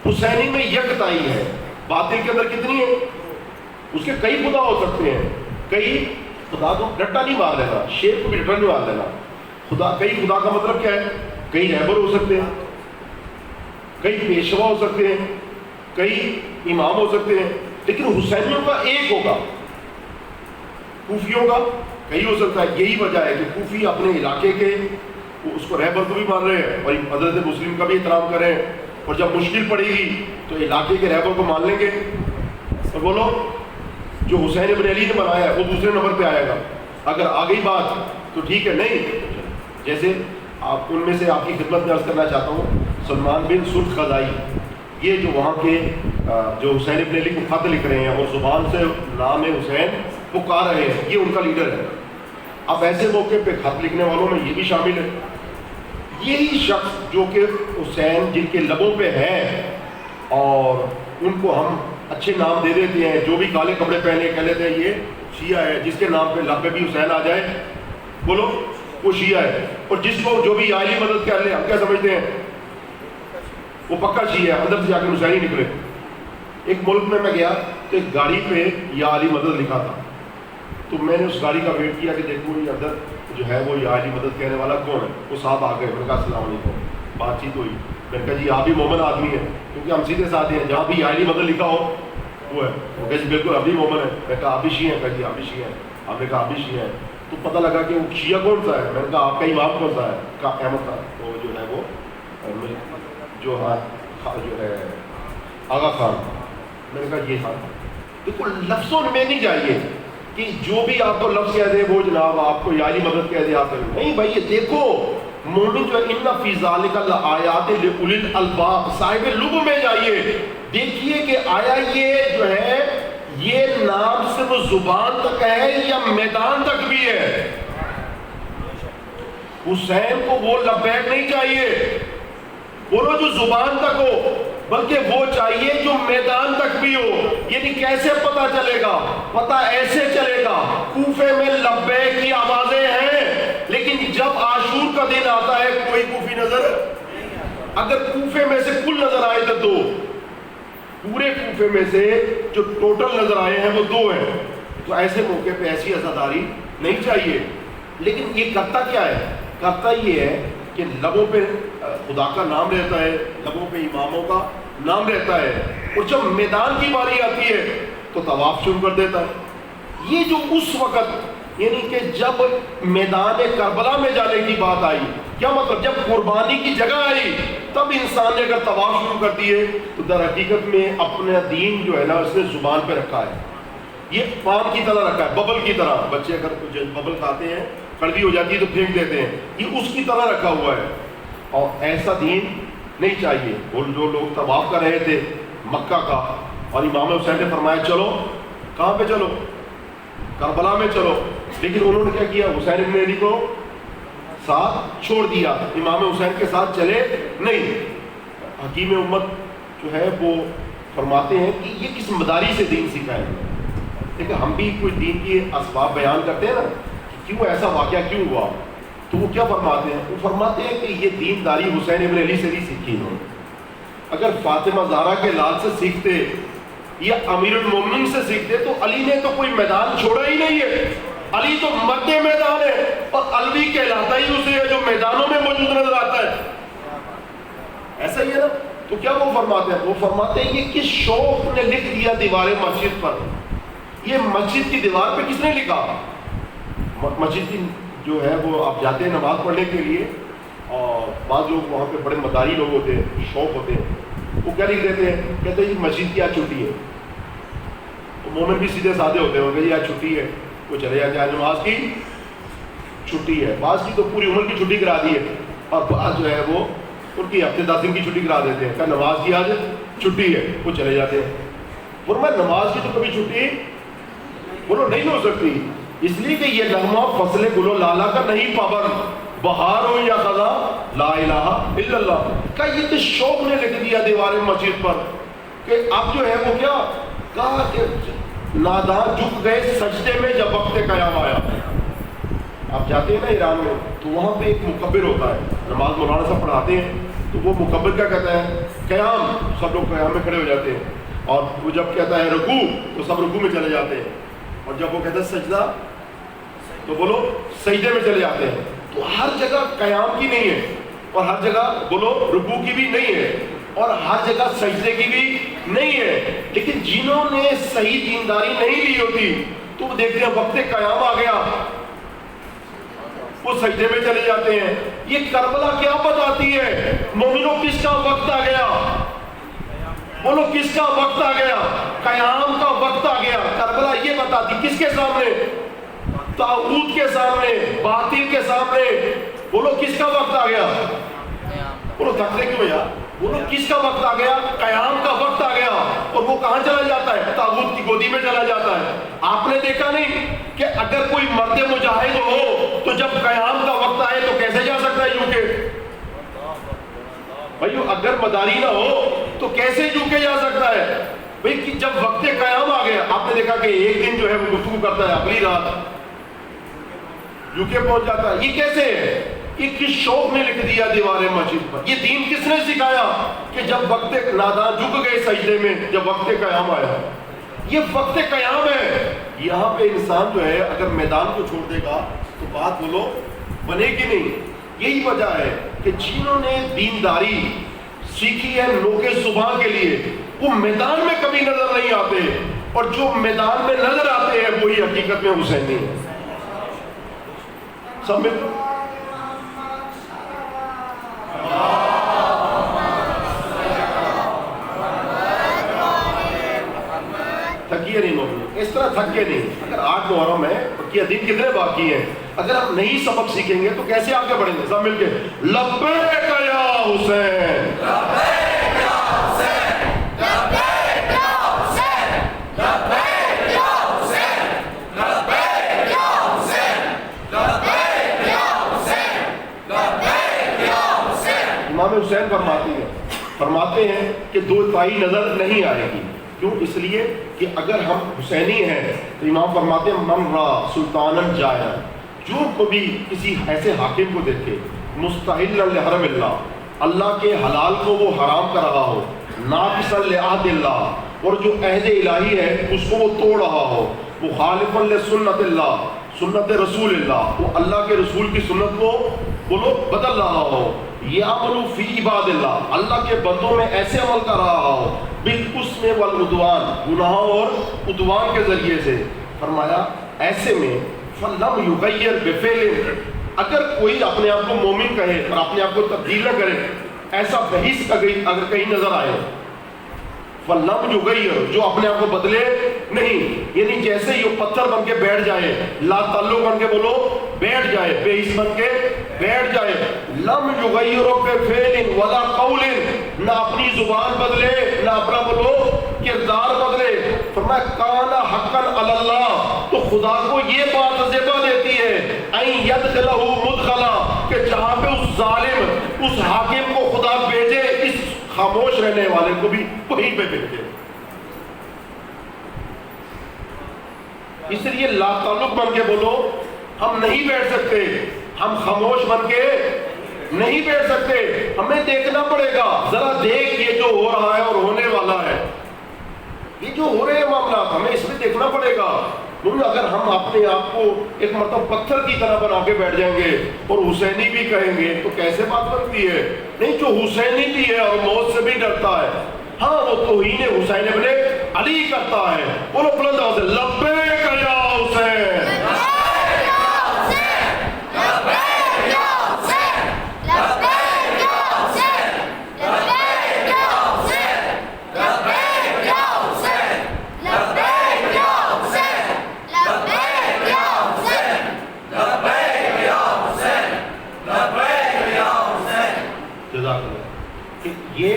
حسینی میں یکتائی ہے. باطل کے اندر کتنی ہے؟ اس کے کئی خدا ہو سکتے ہیں. کئی خدا کو ڈٹا نہیں مار دینا, شیر کو بھی ڈٹا نہیں مار دینا. خدا کئی خدا کا مطلب کیا ہے؟ کئی رہبر ہو سکتے ہیں, کئی پیشوا ہو سکتے ہیں, کئی امام ہو سکتے ہیں, لیکن حسینیوں کا ایک ہوگا. کوفیوں کا کئی ہو سکتا ہے. یہی وجہ ہے کہ کوفی اپنے علاقے کے اس کو رہبر کو بھی مان رہے ہیں اور حضرت مسلم کا بھی احترام کر رہے ہیں, اور جب مشکل پڑے گی تو علاقے کے رہبر کو مان لیں گے اور بولو جو حسین ابن علی نے بنایا ہے وہ دوسرے نمبر پہ آئے گا. اگر آ گئی بات تو ٹھیک ہے, نہیں جیسے آپ ان میں سے آپ کی خدمت میں عرض کرنا چاہتا ہوں سلمان بن سرخ خزائی, یہ جو وہاں کے جو حسین ابن علی کو خط لکھ رہے ہیں اور زبان سے نام حسین پکار رہے ہیں, یہ ان کا لیڈر ہے. اب ایسے موقع پہ خط لکھنے والوں میں یہ بھی شامل ہے. یہی شخص جو کہ حسین جن کے لبوں پہ ہے اور ان کو ہم اچھے نام دے دیتے ہیں, جو بھی کالے کپڑے پہنے کہہ لیتے ہیں یہ شیعہ ہے, جس کے نام پہ لب پہ بھی حسین آ جائے بولو وہ شیعہ ہے, اور جس کو جو بھی عالی مدد کر لے ہم کیا سمجھتے ہیں وہ پکا شیعہ ہے, اندر سے جا کے حسین ہی نکلے. ایک ملک میں گیا تو ایک گاڑی پہ یا عالی مدد لکھا تھا, تو میں نے اس گاڑی کا ویٹ کیا کہ دیکھوں یہ اندر جو ہے وہ عالی مدد کہنے والا کون ہے. وہ صاحب آ گئے, میں نے کہا السلام علیکم. بات چیت ہوئی, میں نے کہا جی آپ بھی مومن آدمی ہیں کیونکہ ہم سیدھے ساتھ ہیں, جہاں بھی عالی مدد لکھا ہو وہ ہے. وہ کہا جی بالکل ابھی مومن ہے. میں نے کہا آپ بھی شیعہ ہیں؟ کہا جی آپ بھی شیعہ ہیں. آپ نے کہا آپ بھی شیعہ ہیں. تو پتہ لگا کہ وہ شیعہ کون سا ہے. میں نے کہا آپ کا امام کون سا ہے؟ کہا احمد خان. تو جو ہے وہ جو ہے آغا خان. میں نے کہا یہ خان. دیکھو لفظوں میں نہیں جائیے کہ جو بھی آپ کو لفظ کہہ دے وہ جناب آپ کو عالی مدد کہہ دے آپ نہیں. بھائی یہ دیکھو مومن جو ہے ان فی ذالک لآیات لأولی الالباب, صاحب لب میں جائیے دیکھیے کہ آیا یہ جو ہے یہ نام صرف زبان تک ہے یا میدان تک بھی ہے. حسین کو وہ لبیک نہیں چاہیے بولو جو زبان تک ہو, بلکہ وہ چاہیے جو میدان تک بھی ہو. یعنی کیسے پتہ چلے گا؟ پتہ ایسے چلے گا کوفے میں لبیک کی آوازیں ہیں, لیکن جب عاشور کا دن آتا ہے کوئی کوفی نظر, اگر کوفے میں سے کل نظر آئے تو دو, پورے کوفے میں سے جو ٹوٹل نظر آئے ہیں وہ دو ہیں. تو ایسے موقع پہ ایسی عزاداری نہیں چاہیے. لیکن یہ کرتا کیا ہے؟ کرتا یہ ہے کہ لبوں پہ خدا کا نام رہتا ہے, لبوں پہ اماموں کا نام رہتا ہے, اور جب میدان کی باری آتی ہے تو طواف شروع کر دیتا ہے. یہ جو اس وقت یعنی کہ جب میدان کربلا میں جانے کی بات آئی, کیا مطلب جب قربانی کی جگہ آئی تب انسان نے اگر طواف شروع کر دیے تو در حقیقت میں اپنا دین جو ہے نا اس نے زبان پہ رکھا ہے، یہ پان کی طرح رکھا ہے، ببل کی طرح. بچے اگر کچھ ببل کھاتے ہیں کڑوی ہو جاتی ہے تو پھینک دیتے ہیں، یہ اس کی طرح رکھا ہوا ہے. اور ایسا دین نہیں چاہیے. وہ جو لوگ طواف کر رہے تھے مکہ کا، اور امام حسین نے فرمایا چلو، کہاں پہ چلو؟ کربلا میں چلو. لیکن انہوں نے کیا کیا؟ حسین ابن علی کو ساتھ چھوڑ دیا، امام حسین کے ساتھ چلے نہیں. حکیم امت جو ہے وہ فرماتے ہیں کہ یہ کس مداری سے دین سیکھا ہے. دیکھیں ہم بھی کوئی دین کی اسباب بیان کرتے ہیں نا کہ کیوں ایسا واقعہ کیوں ہوا، تو وہ کیا فرماتے ہیں؟ وہ فرماتے ہیں کہ یہ دینداری حسین ابن علی سے نہیں سیکھی انہوں نے. اگر فاطمہ زہرا کے لال سے سیکھتے یا امیر المومنین سے سیکھتے تو علی نے تو کوئی میدان چھوڑا ہی نہیں ہے. علی تو مرد میدان ہے، اور علوی کہلاتا ہی اسے ہے جو میدانوں میں موجود نظر آتا ہے. ایسا ہی ہے نا. تو کیا وہ فرماتے ہیں؟ وہ فرماتے ہیں یہ کس شوق نے لکھ دیا دیوار مسجد پر؟ یہ مسجد کی دیوار پہ کس نے لکھا؟ مسجد کی جو ہے وہ آپ جاتے ہیں نماز پڑھنے کے لیے، اور بعض لوگ وہاں پہ بڑے مداری لوگ ہوتے ہیں، شوق ہوتے ہیں، وہ کیا لکھ دیتے ہیں؟ کہتے ہیں یہ مسجد کی آج چھٹی ہے. تو مومن بھی سیدھے سادے ہوتے ہیں، کہ آج چھٹی ہے، وہ چلے جاتے ہیں آج نماز کی چھٹی ہے. بعض کی تو پوری عمر کی چھٹی کرا دی ہے، اور بعض جو ہے وہ ان کی ہفتے 10 دن کی چھٹی کرا دیتے ہیں کہ نماز کی آج چھٹی ہے، وہ چلے جاتے ہیں. فرمایا نماز کی تو کبھی چھٹی بولو نہیں ہو سکتی، اس لیے کہ یہ نغمہ فصل گل و لالا کا نہیں پابند، بہار ہو یا خزاں لا الہ الا اللہ کا. یہ تو شوق نے لکھ دیا دیوار مسجد پر کہ اب جو ہے وہ کیا کہا کہ نادان جھک گئے سجدے میں جب وقت قیام آیا. آپ جاتے ہیں نا ایران میں تو وہاں پہ ایک مکبر ہوتا ہے، نماز مولانا صاحب پڑھاتے ہیں تو وہ مکبر کیا کہتا ہے؟ قیام. سب لوگ قیام میں کھڑے ہو جاتے ہیں، اور وہ جب کہتا ہے رکوع تو سب رکوع میں چلے جاتے ہیں، اور جب وہ کہتا ہے سجدہ تو بولو سجدے میں چلے جاتے ہیں. تو ہر جگہ قیام کی نہیں ہے، اور ہر جگہ بولو رکوع کی بھی نہیں ہے، اور ہر جگہ سجدے کی بھی نہیں ہے. لیکن جنہوں نے صحیح دینداری نہیں لی ہوتی تو وہ دیکھتے ہیں وقت قیام آ گیا وہ سجدے میں چلے جاتے ہیں. یہ کربلا کیا بتاتی ہے؟ مومنوں کس کا وقت آ گیا؟ بولو کس کا وقت آ گیا؟ قیام کا وقت آ گیا. کربلا یہ بتاتی کس کے سامنے؟ طاغوت کے سامنے، باطل کے سامنے. بولو کس کا وقت آ گیا؟ بولو تھکتے کیوں یار؟ بولو کس کا وقت آ گیا؟ قیام کا وقت آ گیا. اور وہ کہاں چلا جاتا ہے؟ طاغوت کی گودی میں چلا جاتا ہے. آپ نے دیکھا نہیں کہ اگر کوئی مرد مجاہد ہو تو جب قیام کا وقت آئے تو کیسے جا سکتا ہے یوں کے؟ بھائیو اگر مداری نہ ہو تو کیسے یوں کے جا سکتا ہے؟ بھائی جب وقت قیام آ گیا، آپ نے دیکھا کہ ایک دن جو ہے وہ گفتگو کرتا ہے، اگلی رات یوں کے پہنچ جاتا ہے. یہ کیسے ہے؟ یہ کس شوق نے لکھ دیا دیوار مسجد پر؟ یہ دین کس نے سکھایا کہ جب وقت نادان جھک گئے سجدے میں جب وقت قیام آیا؟ یہ وقت قیام ہے. یہاں پہ انسان جو ہے اگر میدان کو چھوڑ دے گا تو بات بولو بنے گی نہیں. یہی وجہ ہے کہ جنہوں نے دینداری سیکھی ہے نوکے صبح کے لیے وہ میدان میں کبھی نظر نہیں آتے، اور جو میدان میں نظر آتے ہیں وہی حقیقت میں حسینی ہے. سب میں تھکیے نہیں مومن، اس طرح تھکے نہیں. اگر 8 محرم ہے بقیہ دن کتنے باقی ہیں؟ اگر ہم نہیں سبق سیکھیں گے تو کیسے آگے بڑھیں گے؟ سب مل کے لبیک یا حسین، لبیک یا حسین، لبیک یا حسین، لبیک یا حسین، لبیک یا حسین، لبیک یا حسین، لبیک یا حسین. امام حسین فرماتے ہیں کہ 2 تائی نظر نہیں آئے گی. کیوں؟ اس لیے کہ اگر ہم حسینی ہیں تو امام فرماتے ہیں من را سلطانن جایا، جو کبھی کسی ایسے حاکم کو دیکھے مستحلا لحرم اللہ، اللہ کے حلال کو وہ حرام کر رہا ہو، ناقصا لعہد اللہ، اور جو عہد الہی ہے اس کو وہ توڑ رہا ہو، مخالفا لسنت اللہ، سنت رسول اللہ، وہ اللہ کے رسول کی سنت کو بولو بدل رہا ہو، یعمل فی عباد اللہ، اللہ کے بندوں میں ایسے عمل کر رہا ہو، بالقسم والعدوان، گناہوں اور عدوان کے ذریعے سے. فرمایا ایسے میں فلم یغیر بفعل، اگر کوئی اپنے آپ کو مومن کہے اور اپنے آپ کو تبدیل نہ کرے ایسا بحث اگر کہیں نظر آئے، فَلَمْ يُغَيِّرْ، جو اپنے آپ کو بدلے نہیں، یعنی جیسے یہ پتھر بن کے بیٹھ جائے، لا تعلق بن کے بولو بیٹھ جائے، بے حس بن کے بیٹھ جائے، لم یغیروا بفعل ولا قول، نہ اپنی زبان بدلے نہ اپنا بولو کردار بدلے، فرمایا کان حقا علی اللہ، تو خدا کو یہ بات زیبا دیتی ہے این یدخلہ مدخلا، کہ جہاں پہ اس ظالم اس حاکم کو خدا بھیجے، اس خاموش رہنے والے کو بھی وہیں پہ بھیجے۔ اس لیے لا تعلق بن کے بولو ہم نہیں بیٹھ سکتے، ہم خاموش بن کے نہیں بیٹھ سکتے، ہمیں دیکھنا پڑے گا، ذرا دیکھ یہ جو ہو رہا ہے اور ہونے والا ہے، یہ جو ہو رہے ہیں معاملات ہمیں اس میں دیکھنا پڑے گا، کیونکہ اگر ہم اپنے آپ کو ایک مرتبہ پتھر کی طرح بنا کے بیٹھ جائیں گے اور حسینی بھی کہیں گے تو کیسے بات بنتی ہے؟ نہیں، جو حسینی بھی ہے اور موت سے بھی ڈرتا ہے، ہاں وہ توہین حسین ابن علی کرتا ہے، بولو بلند آواز سے لبیک یا حسین، یہ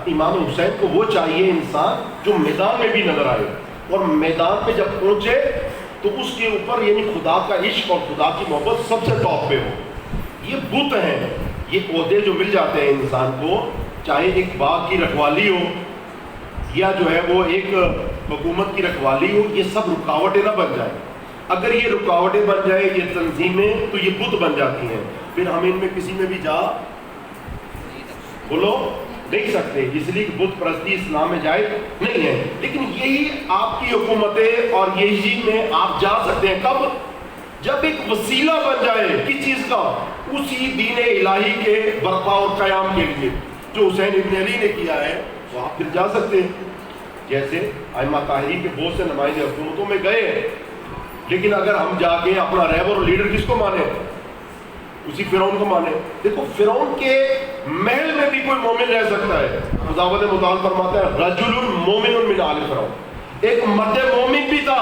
امام حسین کو وہ چاہیے انسان جو میدان میں بھی نظر آئے، اور میدان پہ جب پہنچے تو اس کے اوپر یعنی خدا کا عشق اور خدا کی محبت سب سے ٹاپ پہ ہو۔ یہ بت ہیں، یہ عہدے جو مل جاتے ہیں انسان کو، چاہے ایک باغ کی رکھوالی ہو یا جو ہے وہ ایک حکومت کی رکھوالی ہو، یہ سب رکاوٹیں نہ بن جائیں۔ اگر یہ رکاوٹیں بن جائیں یہ تنظیمیں تو یہ بت بن جاتی ہیں، پھر ہم ان میں کسی میں بھی جا بولو نہیں سکتے، اس لیے بت پرستی اسلام میں جائز نہیں ہے۔ لیکن یہی آپ کی حکومتیں اور یہی میں آپ جا سکتے ہیں کب؟ جب ایک وسیلہ بن جائے کس چیز کا؟ اسی دین الہی کے برپا اور قیام کے لیے جو حسین ابن علی نے کیا ہے، تو آپ پھر جا سکتے ہیں۔ جیسے ائمہ طاہرین کے بہت سے نمائندے حکومتوں میں گئے ہیں، لیکن اگر ہم جا کے اپنا رہبر اور لیڈر کس کو مانے؟ اسی فرعون کو مانے۔ دیکھو فرعون کے محل میں بھی کوئی مومن رہ سکتا ہے، خداوند متعال فرماتا ہے رجل مومن من آل فرعون، ایک مرد مومن بھی تھا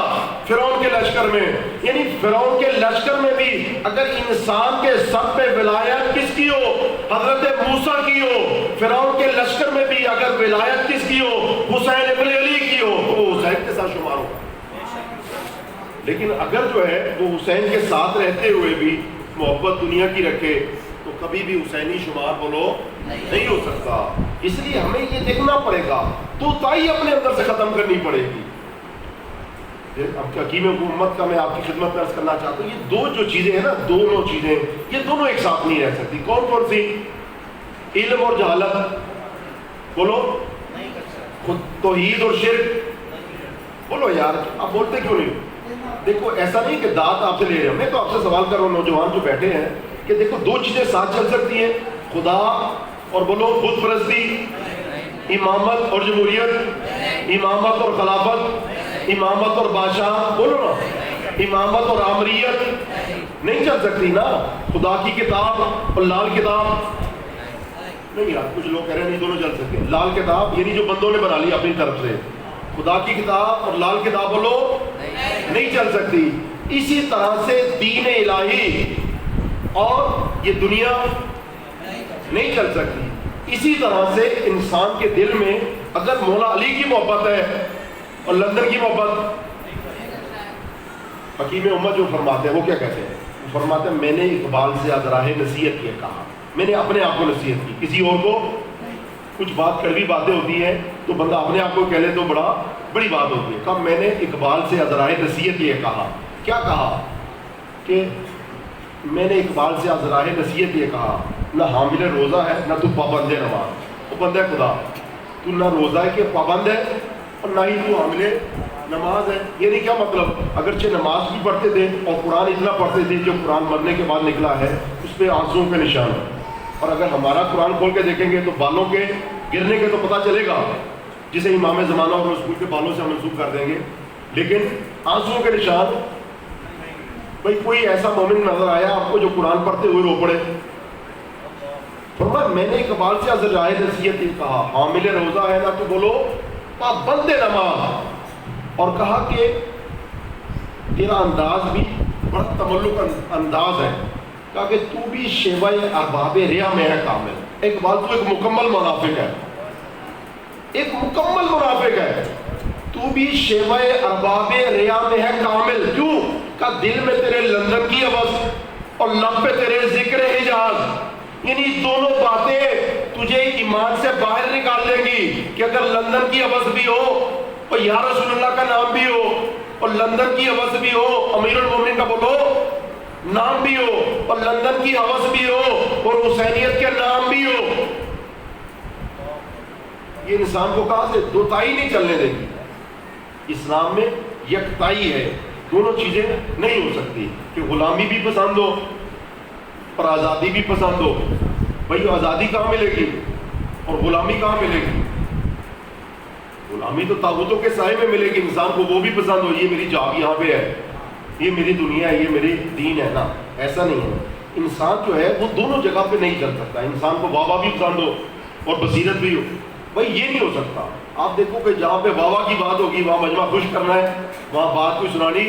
فرعون کے لشکر میں، یعنی فرعون کے لشکر میں بھی اگر انسان کے سر پہ ولایت کس کی ہو؟ حضرت موسیٰ کی ہو۔ فرعون کے لشکر میں بھی اگر ولایت کس کی ہو؟ حسین ابن علی کی ہو، تو وہ حسین کے ساتھ شمار ہوگا۔ لیکن اگر جو ہے وہ حسین کے ساتھ رہتے ہوئے بھی محبت دنیا کی رکھے تو کبھی بھی حسینی شمار بولو نہیں ہو سکتا۔ اس لیے ہمیں یہ دیکھنا پڑے گا، تو تائی اپنے اندر سے ختم کرنی پڑے گی۔ اب حکیم امت کا میں آپ کی خدمت میں عرض کرنا چاہتا ہوں، یہ دو جو چیزیں ہیں نا، دونوں چیزیں یہ دونوں ایک ساتھ نہیں رہ سکتی۔ کون کون سی؟ علم اور جہالت بولو، توحید اور شرک بولو۔ یار آپ بولتے کیوں نہیں؟ دیکھو ایسا نہیں کہ داد آپ سے لے رہے ہیں، میں تو آپ سے سوال کر رہا ہوں نوجوان جو بیٹھے ہیں کہ دیکھو دو چیزیں ساتھ چل سکتی ہیں، خدا اور بولو بت پرستی، امامت اور جمہوریت، امامت اور خلافت، امامت اور بادشاہ بولو نا، امامت اور آمریت نہیں چل سکتی نا۔ خدا کی کتاب اور لال کتاب نہیں، یار کچھ لوگ کہہ رہے ہیں نہیں دونوں چل سکتے۔ لال کتاب یعنی جو بندوں نے بنا لی اپنی طرف سے، خدا کی کتاب اور لال کتاب بولو نہیں چل سکتی۔ اسی طرح سے دین الہی اور یہ دنیا نہیں چل سکتی۔ اسی طرح سے انسان کے دل میں اگر مولا علی کی محبت ہے اور لندن کی محبت، حکیم امت جو فرماتے ہیں وہ کیا کہتے ہیں؟ وہ فرماتے ہیں میں نے اقبال سے ازراہ نصیحت یہ کہا، میں نے اپنے آپ کو نصیحت کی، کسی اور کو کچھ بات کڑوی باتیں ہوتی ہیں تو بندہ اپنے آپ کو کہہ لے تو بڑی بات ہوتی ہے۔ کب میں نے اقبال سے ازراہ نصیحت یہ کہا، کیا کہا کہ میں نے اقبال سے ازراہ نصیحت یہ کہا، نہ حامل روزہ ہے نہ تو پابند نماز۔ وہ بندہ خدا تو نہ روزہ ہے کہ پابند ہے اور نہ ہی تو حامل نماز ہے۔ یعنی کیا مطلب؟ اگرچہ نماز بھی پڑھتے تھے اور قرآن اتنا پڑھتے تھے جو قرآن مرنے کے بعد نکلا ہے اس پہ آنسوؤں کے نشان ہے، اور اگر ہمارا قرآن کھول کے دیکھیں گے تو بالوں کے گرنے کے تو پتہ چلے گا، جسے امام زمانہ اور رسول کے بالوں سے ہم منسوب کر دیں گے، لیکن آنسوؤں کے نشان۔ بھائی کوئی ایسا مومن نظر آیا آپ کو جو قرآن پڑھتے ہوئے رو پڑے؟ فرمایا میں نے اقبال سے حضرت رائے نصیحت کہا حامل روزہ ہے نا تو بولو پابند نماز، اور کہا کہ تیرا انداز بھی بڑا تملق انداز ہے، کہا کہ تو بھی شیوہ ارباب ریا میں ہے کامل۔ اقبال تو ایک مکمل منافق ہے، ایک مکمل منافق ہے، تو بھی شیوہ ارباب ریا میں ہے کامل۔ کیوں؟ کہ دل میں تیرے لندن کی عوض اور لب پہ تیرے ذکر حجاز، یعنی دونوں باتیں تجھے ایمان سے باہر نکال دیں گی کہ اگر لندن کی عوض بھی ہو اور یا رسول اللہ کا نام بھی ہو، اور لندن کی عوض بھی ہو امیر المومنین کا بولو نام بھی ہو، اور لندن کی عوض بھی ہو اور حسینیت کے نام بھی ہو، یہ انسان کو کہاں سے دوتائی نہیں چلنے دے گی۔ اسلام میں یکتائی ہے، دونوں چیزیں نہیں ہو سکتی کہ غلامی بھی پسند ہو اور آزادی بھی پسند ہو۔ بھئی آزادی کہاں ملے گی اور غلامی کہاں ملے گی؟ غلامی تو طاغوتوں کے سائے میں ملے گی، انسان کو وہ بھی پسند ہو، یہ میری جاب یہاں پہ ہے، یہ میری دنیا ہے، یہ میری دین ہے نا، ایسا نہیں ہے۔ انسان جو ہے وہ دونوں جگہ پہ نہیں چل سکتا، انسان کو واہ واہ بھی پسند ہو اور بصیرت بھی ہو، بھئی یہ نہیں ہو سکتا۔ آپ دیکھو کہ جہاں پہ واہ واہ کی بات ہوگی وہاں مجمع خوش کرنا ہے، وہاں بات کوئی سنانی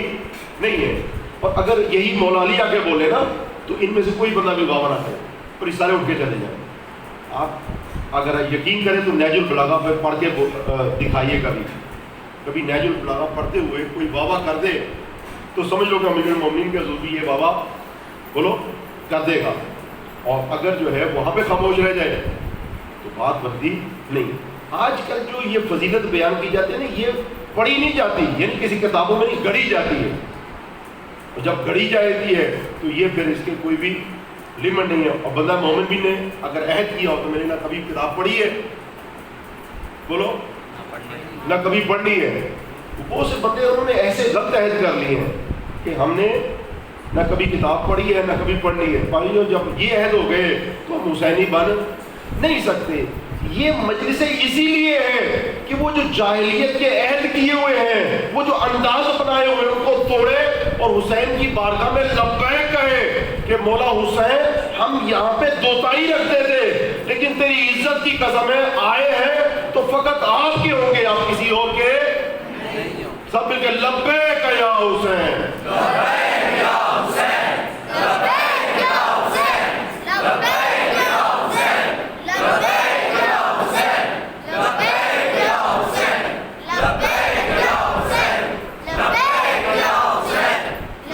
نہیں ہے۔ اور اگر یہی مولا علی آ کے بولے نا تو ان میں سے کوئی بندہ بھی واہ واہ نہ کرے اور اس سارے اٹھ کے چلے جائیں۔ آپ اگر یقین کریں تو نیج البلاغہ پہ پڑھ کے دکھائیے، کبھی نیج البلاغہ پڑھتے ہوئے کوئی واہ واہ کر دے تو سمجھ لو کہ امیر المومنین کے حضور بھی یہ واہ واہ بولو کر دے گا، اور اگر جو ہے وہاں پہ خاموش رہ جائے تو بات بنتی نہیں۔ آج کل جو یہ فضیلت بیان کی جاتی ہے نا، یہ پڑھی نہیں جاتی، یعنی کسی کتابوں میں نہیں، گڑھی جاتی ہے، اور جب گڑھی جاتی ہے تو یہ پھر اس کے کوئی بھی لمٹ نہیں ہے۔ اور بندہ مومن بھی نے اگر عہد کیا ہو تو میں نے نہ کبھی کتاب پڑھی ہے، بولو نہ کبھی پڑھنی ہے، بہت سے بندے انہوں نے ایسے غلط عہد کر لیے ہیں کہ ہم نے نہ کبھی کتاب پڑھی ہے نہ کبھی پڑھنی ہے۔ بھائیو جب یہ عہد ہو گئے تو ہم حسینی بن نہیں سکتے۔ یہ مجلسیں اسی لیے ہے کہ وہ جو جاہلیت کے عہد کیے ہوئے ہیں، وہ جو انداز بنائے ہوئے ان کو توڑے اور حسین کی بارگاہ میں لبیک کہے کہ مولا حسین ہم یہاں پہ دوتائی رکھتے تھے لیکن تیری عزت کی قسم ہے آئے ہیں تو فقط آپ کے ہوں گے، آپ کسی اور کے سب مل کے لبیک یا حسین، لبیک یا حسین، لبیک یا حسین، لبیک یا حسین، لبیک یا حسین، لبیک یا حسین، لبیک یا حسین، لبیک یا حسین،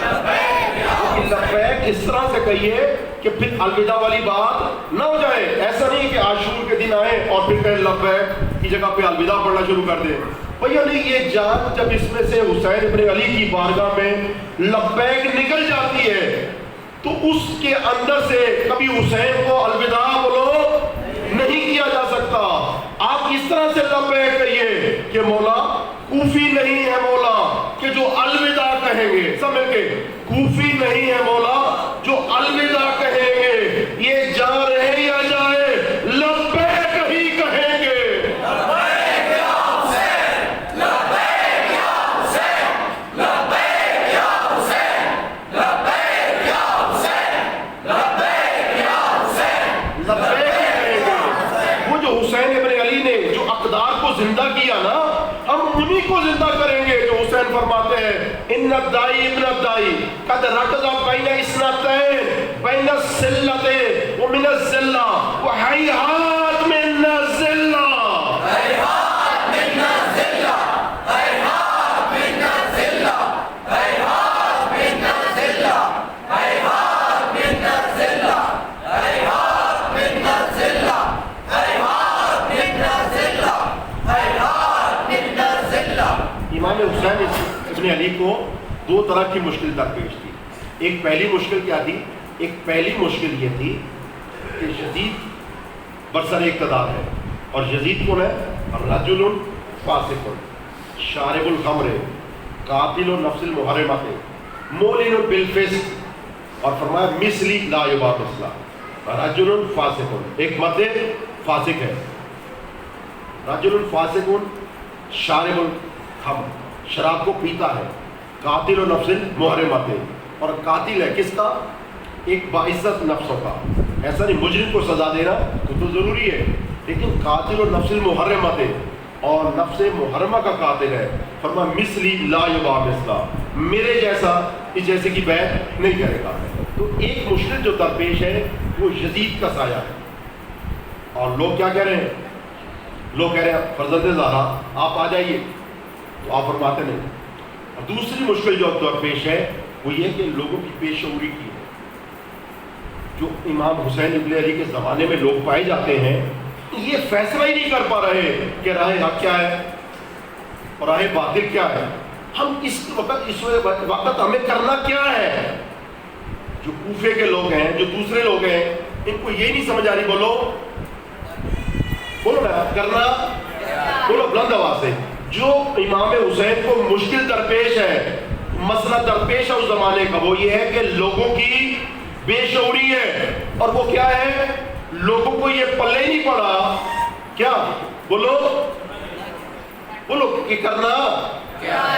لبیک یا حسین۔ لبیک اس طرح سے کہیے کہ پھر الوداع والی بات نہ ہو جائے۔ ایسا نہیں کہ عاشور کے دن آئے اور پھر کہیں لبیک کی جگہ پہ الوداع پڑھنا شروع کر دیں۔ بھئی علی یہ جان جب اس میں سے حسین ابن علی کی بارگاہ میں لبیک نکل جاتی ہے تو اس کے اندر سے کبھی حسین کو الوداع بولو نہیں کیا جا سکتا۔ آپ اس طرح سے لبیک کہیے کہ مولا کوفی نہیں ہے مولا کہ جو الوداع کہیں گے، سمجھ کے کوفی نہیں ہے مولا جو الوداع کہیں گے، یہ جا رہے یا جائے لبیک ہی کہیں گے۔ زندہ کیا نا، ہم انہی کو زندہ کریں گے جو حسین فرماتے ہیں ان الدائی ابن الدائی قد رکض بین اثنتین بین السلۃ ومن الذلہ وہیہات من الذلہ، ہیہات من الذلہ، ہیہات من الذلہ، ہیہات من الذلہ، ہیہات من الذلہ، ہیہات من الذلہ، ہیہات من الذلہ۔ امام حسین ابن علی کو دو طرح کی مشکل درپیش تھی۔ ایک پہلی مشکل کیا تھی؟ ایک پہلی مشکل یہ تھی کہ یزید برسر اقتدار ہے، اور یزید کون ہے؟ رجل فاسق شارب الخمر قاتل نفس المحرمات مولن بالفسق، اور فرمایا مثلی لا یباع مثلا، رجل فاسق، ایک مرد فاسق ہے، رجل فاسق شارب الخمر، شراب کو پیتا ہے، قاتل و نفس محرمات، اور قاتل ہے کس کا؟ ایک باعزت نفسوں کا، ایسا نہیں مجرم کو سزا دینا تو ضروری ہے، لیکن قاتل النفس المحرمہ ہے اور نفس محرمہ کا قاتل ہے، فرمایا مثلی لا یباع مثلا، میرے جیسے کی بیعت نہیں کرے گا۔ تو ایک مشکل جو درپیش ہے وہ یزید کا سایہ ہے، اور لوگ کیا کہہ رہے ہیں؟ لوگ کہہ رہے ہیں فرزند زہرا آپ آ جائیے، تو آپ فرماتے نہیں۔ اور دوسری مشکل جو درپیش ہے وہ یہ کہ لوگوں کی بے شعوری کی ہے۔ جو امام حسین ابن علی کے زمانے میں لوگ پائے جاتے ہیں یہ فیصلہ ہی نہیں کر پا رہے کہ راہ حق کیا ہے اور راہ باطل کیا ہے، ہم اس وقت ہمیں کرنا کیا ہے۔ جو کوفے کے لوگ ہیں، جو دوسرے لوگ ہیں، ان کو یہ نہیں سمجھ آ رہی، بولو نا کرنا، بولو بلند آواز سے۔ جو امام حسین کو مشکل درپیش ہے، مسئلہ درپیش ہے اس زمانے کا، وہ یہ ہے کہ لوگوں کی بے شعوری ہے، اور وہ کیا ہے؟ لوگوں کو یہ پلے نہیں پڑا کیا، بولو کہ کرنا،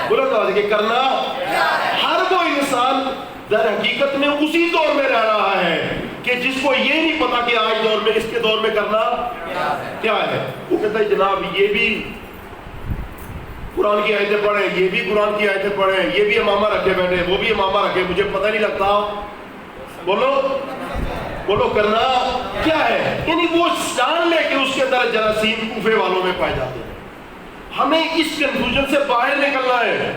بولو کہ کرنا، ہر وہ انسان در حقیقت میں اسی دور میں رہ رہا ہے کہ جس کو یہ نہیں پتا کہ آج دور میں، اس کے دور میں کرنا کیا ہے۔ وہ کہتا ہے جناب یہ بھی قرآن کی آیتیں پڑھیں، یہ بھی قرآن کی آیتیں پڑھیں، یہ بھی امامہ رکھے بیٹھے، وہ بھی امامہ رکھے، مجھے پتہ نہیں لگتا، بولو کرنا کیا ہے۔ یعنی وہ جان لے کہ اس کے اندر جراثیم کوفے والوں میں پائے جاتے ہیں۔ ہمیں اس کنفیوژن سے باہر نکلنا ہے۔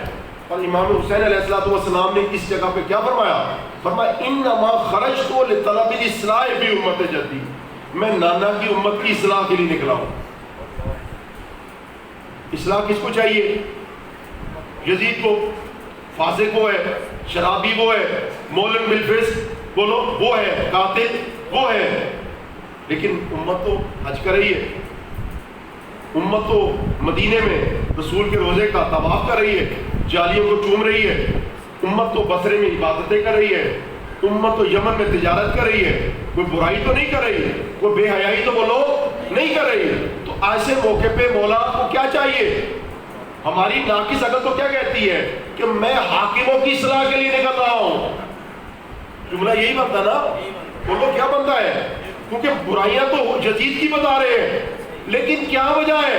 اور امام حسین علیہ السلام نے اس جگہ پہ کیا فرمایا؟ فرمایا انما خرجت لطلب الاصلاح فی امت جدی، میں نانا کی امت کی اصلاح کے لیے نکلا ہوں۔ اصلاح کس کو چاہیے؟ یزید کو، فاسق وہ ہے، شرابی وہ ہے، مولن بالفسق بولو وہ ہے، قاتل وہ ہے، لیکن امت تو حج کر رہی ہے، امت تو مدینے میں رسول کے روزے کا طواف کر رہی ہے، جالیوں کو چوم رہی ہے، امت تو بصرے میں عبادتیں کر رہی ہے، امت تو یمن میں تجارت کر رہی ہے، کوئی برائی تو نہیں کر رہی ہے، کوئی بے حیائی تو بولو نہیں کر رہی ہے۔ تو ایسے موقع پہ مولا کو کیا چاہیے؟ ہماری ناقص عقل تو کیا کہتی ہے کہ میں حاکموں کی اصلاح کے لیے نکل رہا ہوں۔ جملہ یہی بنتا نا، بولو کیا بنتا ہے؟ کیونکہ برائیاں تو یزید کی بتا رہے ہیں، لیکن کیا وجہ ہے؟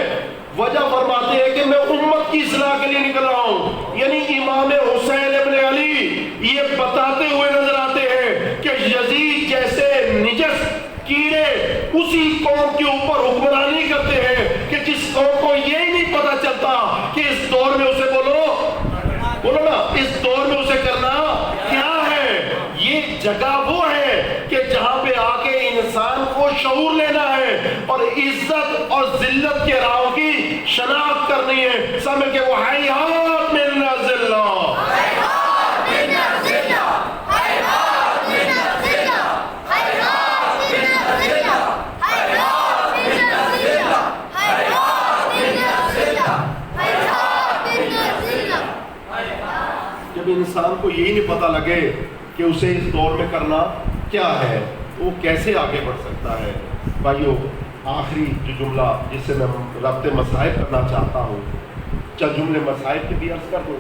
وجہ فرماتے ہیں کہ میں امت کی اصلاح کے لیے نکل رہا ہوں۔ یعنی امام حسین ابن علی یہ بتاتے ہوئے نظر آتے ہیں کہ یزید جیسے نجس کیڑے اسی قوم کے اوپر حکمرانی کرتے ہیں کہ جس قوم کو یہی نہیں پتا چلتا کہ اس دور میں اسے بولو نا، اس دور میں اسے کرنا کیا ہے۔ یہ جگہ وہ ہے کہ جہاں پہ آ کے انسان کو شعور لینا ہے اور عزت اور ذلت کے راہوں کی شناخت کرنی ہے۔ سب مل کے وہ حیات من الذلہ، جب انسان کو یہی نہیں پتہ لگے کہ اسے اس دور میں کرنا کیا ہے تو وہ کیسے آگے بڑھ سکتا ہے۔ بھائیو آخری جو جملہ جس سے میں ربط مصائب کرنا چاہتا ہوں، چند جملے مصائب کے بھی عرض کر دوں،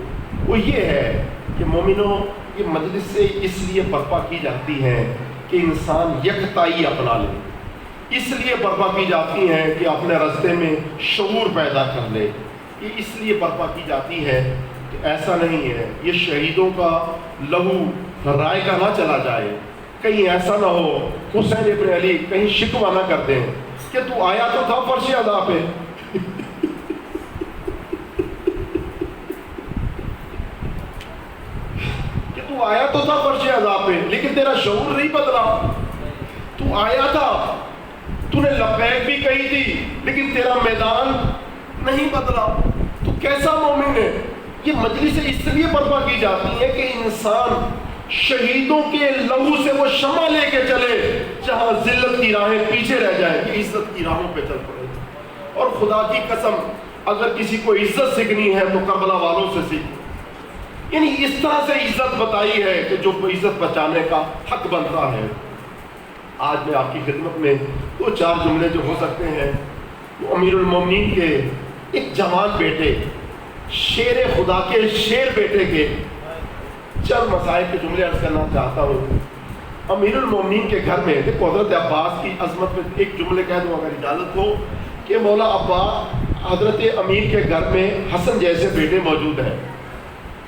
وہ یہ ہے کہ مومنوں یہ مجلس سے اس لیے برپا کی جاتی ہیں کہ انسان یکتائی اپنا لے، اس لیے برپا کی جاتی ہیں کہ اپنے راستے میں شعور پیدا کر لے، یہ اس لیے برپا کی جاتی ہے کہ ایسا نہیں ہے یہ شہیدوں کا لہو رائے کا نہ چلا جائے، کہیں ایسا نہ ہو حسین ابن علی کہیں شکوہ نہ کر دیں کہ تو آیا تو تھا فرش ادا پہ، کہ تو آیا تو تھا فرش ادا پہ لیکن تیرا شعور نہیں بدلا، تو آیا تھا، تو نے لبیک بھی کہی تھی لیکن تیرا میدان نہیں بدلا، تو کیسا مومن ہے۔ یہ مجلس اس لیے برپا کی جاتی ہے کہ انسان شہیدوں کے لہو سے وہ شمع لے کے چلے جہاں ذلت کی راہیں پیچھے رہ جائیں کہ عزت کی راہوں پہ چل پڑے۔ اور خدا کی قسم اگر کسی کو عزت سیکھنی ہے تو کربلا والوں سے سیکھ، یعنی اس طرح سے عزت بتائی ہے کہ جو عزت بچانے کا حق بنتا ہے۔ آج میں آپ کی خدمت میں دو چار جملے جو ہو سکتے ہیں وہ امیر المومنین کے ایک جوان بیٹے، شیر خدا کے شیر بیٹے کے چند مسائل کے جملے عرض کرنا چاہتا ہوں۔ امیر المومنین کے گھر میں دیکھو حضرت عباس کی عظمت میں ایک جملے کہہ دوں اگر اجازت ہو کہ مولا عباس حضرت امیر کے گھر میں حسن جیسے بیٹے موجود ہیں،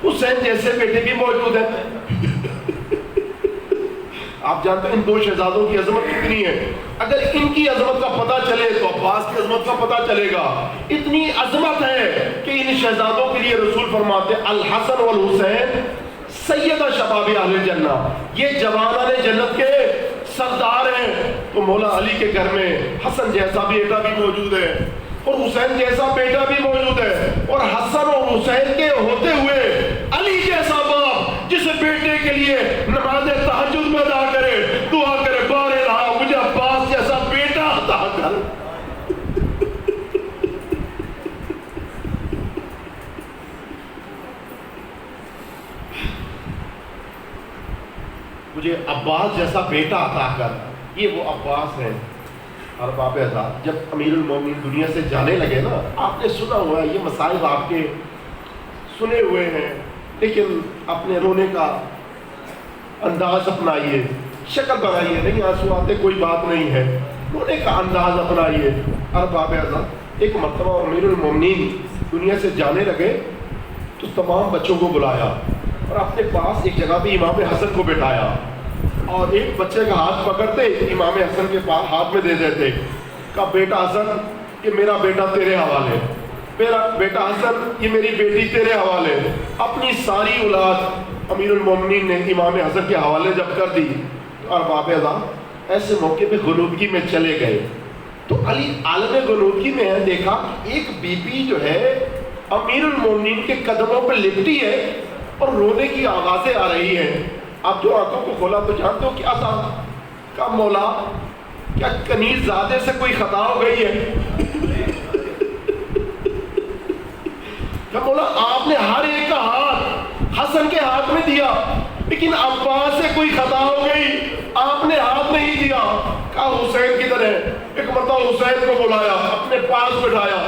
حسین جیسے بیٹے بھی موجود ہیں۔ آپ جانتے ہیں ان دو شہزادوں کی عظمت کتنی ہے، اگر ان کی عظمت کا پتہ چلے تو عباس کی عظمت کا پتہ چلے گا۔ اتنی عظمت ہے کہ ان شہزادوں کے لیے رسول فرماتے ہیں الحسن والحسین سیدہ شباب اہل الجنہ، یہ جوانان جنت کے سردار ہیں۔ تو مولا علی کے گھر میں حسن جیسا بیٹا بھی موجود ہے اور حسین جیسا بیٹا بھی موجود ہے، اور حسن اور حسین کے ہوتے ہوئے علی جیسا باپ جس بیٹے کے لیے نماز تہجد میں ادا کرے، دعا کرے بار الہا مجھے عباس جیسا بیٹا عطا کر۔ مجھے عباس جیسا بیٹا عطا کر۔ یہ وہ عباس ہیں ارباب اعزاز۔ جب امیر المومنین دنیا سے جانے لگے نا، آپ نے سنا ہوا ہے، یہ مسائل آپ کے سنے ہوئے ہیں، لیکن اپنے رونے کا انداز اپنائیے، شکل بنائیے، نہیں آنسو آتے کوئی بات نہیں ہے، رونے کا انداز اپنائیے۔ ارباب اعزاز ایک مرتبہ امیر المومنین دنیا سے جانے لگے تو تمام بچوں کو بلایا اور اپنے پاس ایک جگہ پہ امام حسن کو بٹھایا، اور ایک بچے کا ہاتھ پکڑتے امام حسن کے پاس ہاتھ میں دے دیتے، کہا بیٹا حسن یہ میرا بیٹا تیرے حوالے، میرا بیٹا حسن یہ میری بیٹی تیرے حوالے۔ اپنی ساری اولاد امیر المومنین نے امام حسن کے حوالے جب کر دی تو ارباب اعزاز ایسے موقع پہ غنودگی میں چلے گئے۔ تو علی عالم غنودگی میں ہے، دیکھا ایک بی بی جو ہے امیر المومنین کے قدموں پہ لپٹی ہے اور رونے کی آوازیں آ رہی ہیں۔ آپ جو آنکھوں کو کھولا تو جانتے ہو کیا تھا؟ کہا مولا کیا کنیز زادے سے کوئی خطا ہو گئی ہے؟ کہا مولا آپ نے ہر ایک کا ہاتھ حسن کے ہاتھ میں دیا، لیکن عباس سے کوئی خطا ہو گئی، آپ نے ہاتھ نہیں دیا۔ کہا حسین کدھر ہے؟ ایک مرتبہ حسین کو بلایا اپنے پاس بٹھایا،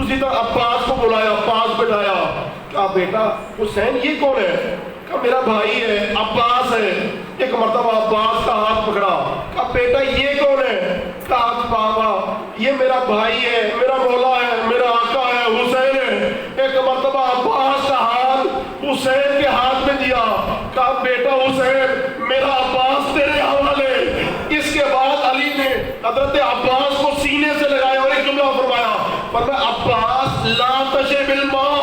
اسی طرح عباس کو بلایا پاس بٹھایا۔ کہا بیٹا حسین یہ کون ہے؟ کہا میرا بھائی ہے عباس ہے۔ ایک مرتبہ عباس کا ہاتھ پکڑا، کہا بیٹا یہ کون ہے؟ کہا بابا یہ میرا بھائی ہے، میرا مولا ہے، میرا آقا ہے، حسین ہے۔ ایک مرتبہ عباس کا ہاتھ حسین کے ہاتھ میں دیا، کہا بیٹا حسین میرا عباس تیرے حوالے۔ اس کے بعد علی نے حضرت عباس کو سینے سے لگایا اور ایک جملہ فرمایا، فرمایا عباس لا تشرب الماء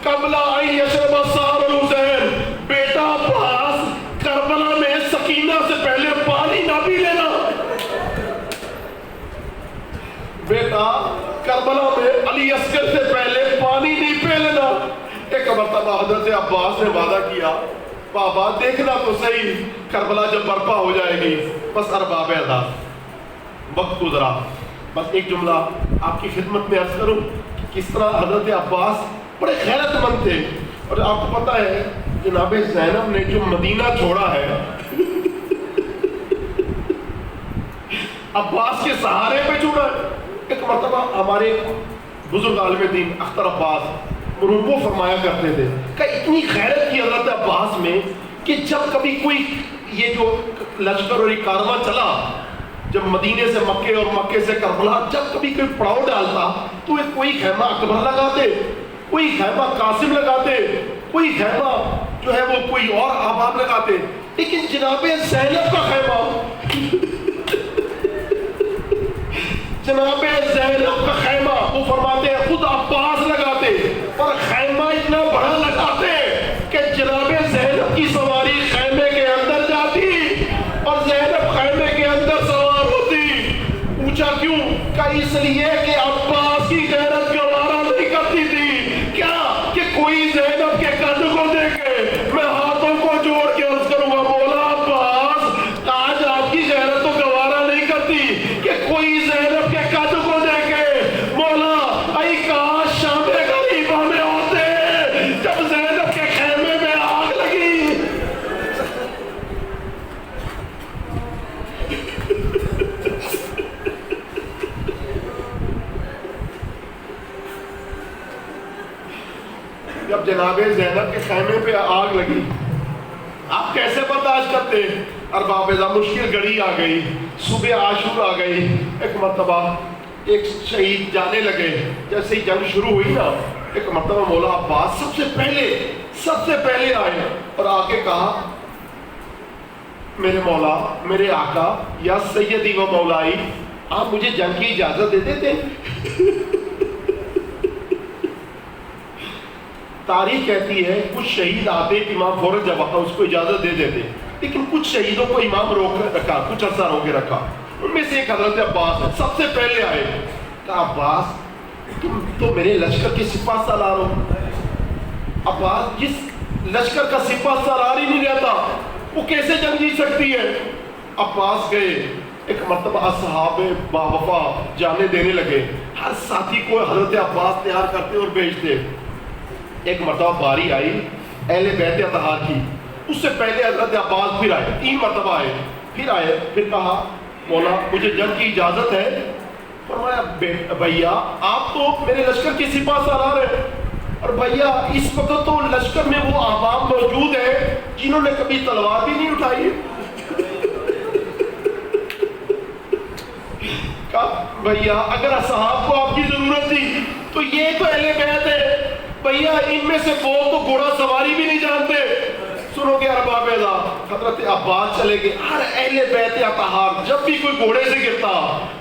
قبل ان یشرب الثار الحسین، بیٹا عباس کربلا میں سکینہ سے پہلے پانی نہ پی لینا، بیٹا کربلا میں علی اصغر سے پہلے پانی نہیں پی لینا۔ ایک مرتبہ حضرت عباس نے وعدہ کیا بابا دیکھنا تو صحیح کربلا جب برپا ہو جائے گی۔ بس ارباب اعزاز وقت گزرا، بس ایک جملہ آپ کی خدمت میں عرض کروں کہ کس طرح حضرت عباس بڑے غیرت مند تھے۔ اور آپ کو پتہ ہے جناب زینب نے جو مدینہ چھوڑا ہے عباس کے سہارے پہ چھوڑا ہے۔ ایک مرتبہ ہمارے بزرگ عالم دین اختر عباس وہ فرمایا کرتے تھے کہ اتنی غیرت کی حضرت عباس میں کہ جب کبھی کوئی یہ جو لشکر اور یہ کارواں چلا جب مدینے سے مکے اور مکے سے کربلا، جب کبھی کوئی پڑاؤ ڈالتا تو کوئی خیمہ اکبر لگاتے، کوئی خیمہ قاسم لگاتے، کوئی خیمہ جو ہے وہ کوئی اور آباد لگاتے، لیکن جناب زینب کا خیمہ جناب زینب کا خیمہ وہ فرماتے ہیں خود عباس لگاتے، اور خیمہ اتنا بڑا لگاتے کہ جناب زینب کی سواری خیمے کے اندر جاتی اور زینب خیمے کے اندر سوار ہوتی۔ پوچھا کیوں؟ کہ اس لیے کہ عباس کی غیرت گوارا نہیں کرتی تھی کیا کہ کوئی زینب کے قد کو دیکھے۔ میں ہاتھوں کو جوڑ کے عرض کروں گا مولا عباس آج آپ کی غیرت تو گوارا نہیں کرتی کہ کوئی زینب کے قد کو دیکھے۔ مولا ای کاش شام غریبہ میں ہوتے جب زینب کے خیمے میں آگ لگی۔ جب جناب زینب کے خیمے پہ آگ لگی آپ کیسے برداشت کرتے؟ ارباب مشکل گھڑی آ گئی، صبح عاشور آ گئی، ایک مرتبہ ایک شہید جانے لگے، جیسے ہی جنگ شروع ہوئی نا، ایک مرتبہ مولا عباس سب سے پہلے آئے اور آ کے کہا میرے مولا، میرے آقا، یا سیدی و مولائی، آپ مجھے جنگ کی اجازت دے دیتے؟ تاریخ کہتی ہے کچھ شہید آتے امام فوراً جب آتا اس کو اجازت دے دیتے، لیکن کچھ شہیدوں کو امام روک رکھا، کچھ عرصہ روکے رکھا۔ ان میں سے ایک حضرت عباس ہے، سب سے پہلے آئے، کہا عباس تم تو میرے لشکر کے سپاہ سالار ہو۔ عباس جس لشکر کا سپاہ سالار ہی نہیں رہتا وہ کیسے جنگ جیت سکتی ہے؟ عباس گئے، ایک مرتبہ اصحاب باوفا جانے دینے لگے، ہر ساتھی کو حضرت عباس تیار کرتے اور بھیجتے۔ ایک مرتبہ باری آئی اہل بیت اطہار کی، اس سے پہلے حضرت عباس پھر آئے، 3 مرتبہ آئے، پھر کہا مولا مجھے جنگ کی اجازت ہے؟ فرمایا بھیا آپ تو میرے لشکر کے سپاہ سالار ہیں، اور بھیا اس وقت تو لشکر میں وہ عوام موجود ہیں جنہوں نے کبھی تلوار بھی نہیں اٹھائی۔ کہا بھیا اگر اصحاب کو آپ کی ضرورت تھی تو یہ تو اہل بیت ہے، بھیا ان میں سے وہ تو گھوڑا سواری بھی نہیں جانتے۔ سنو گے ارباب اعزاز، حضرت عباس چلے گئے، ہر اہل بیت اطہار جب بھی کوئی گھوڑے سے گرتا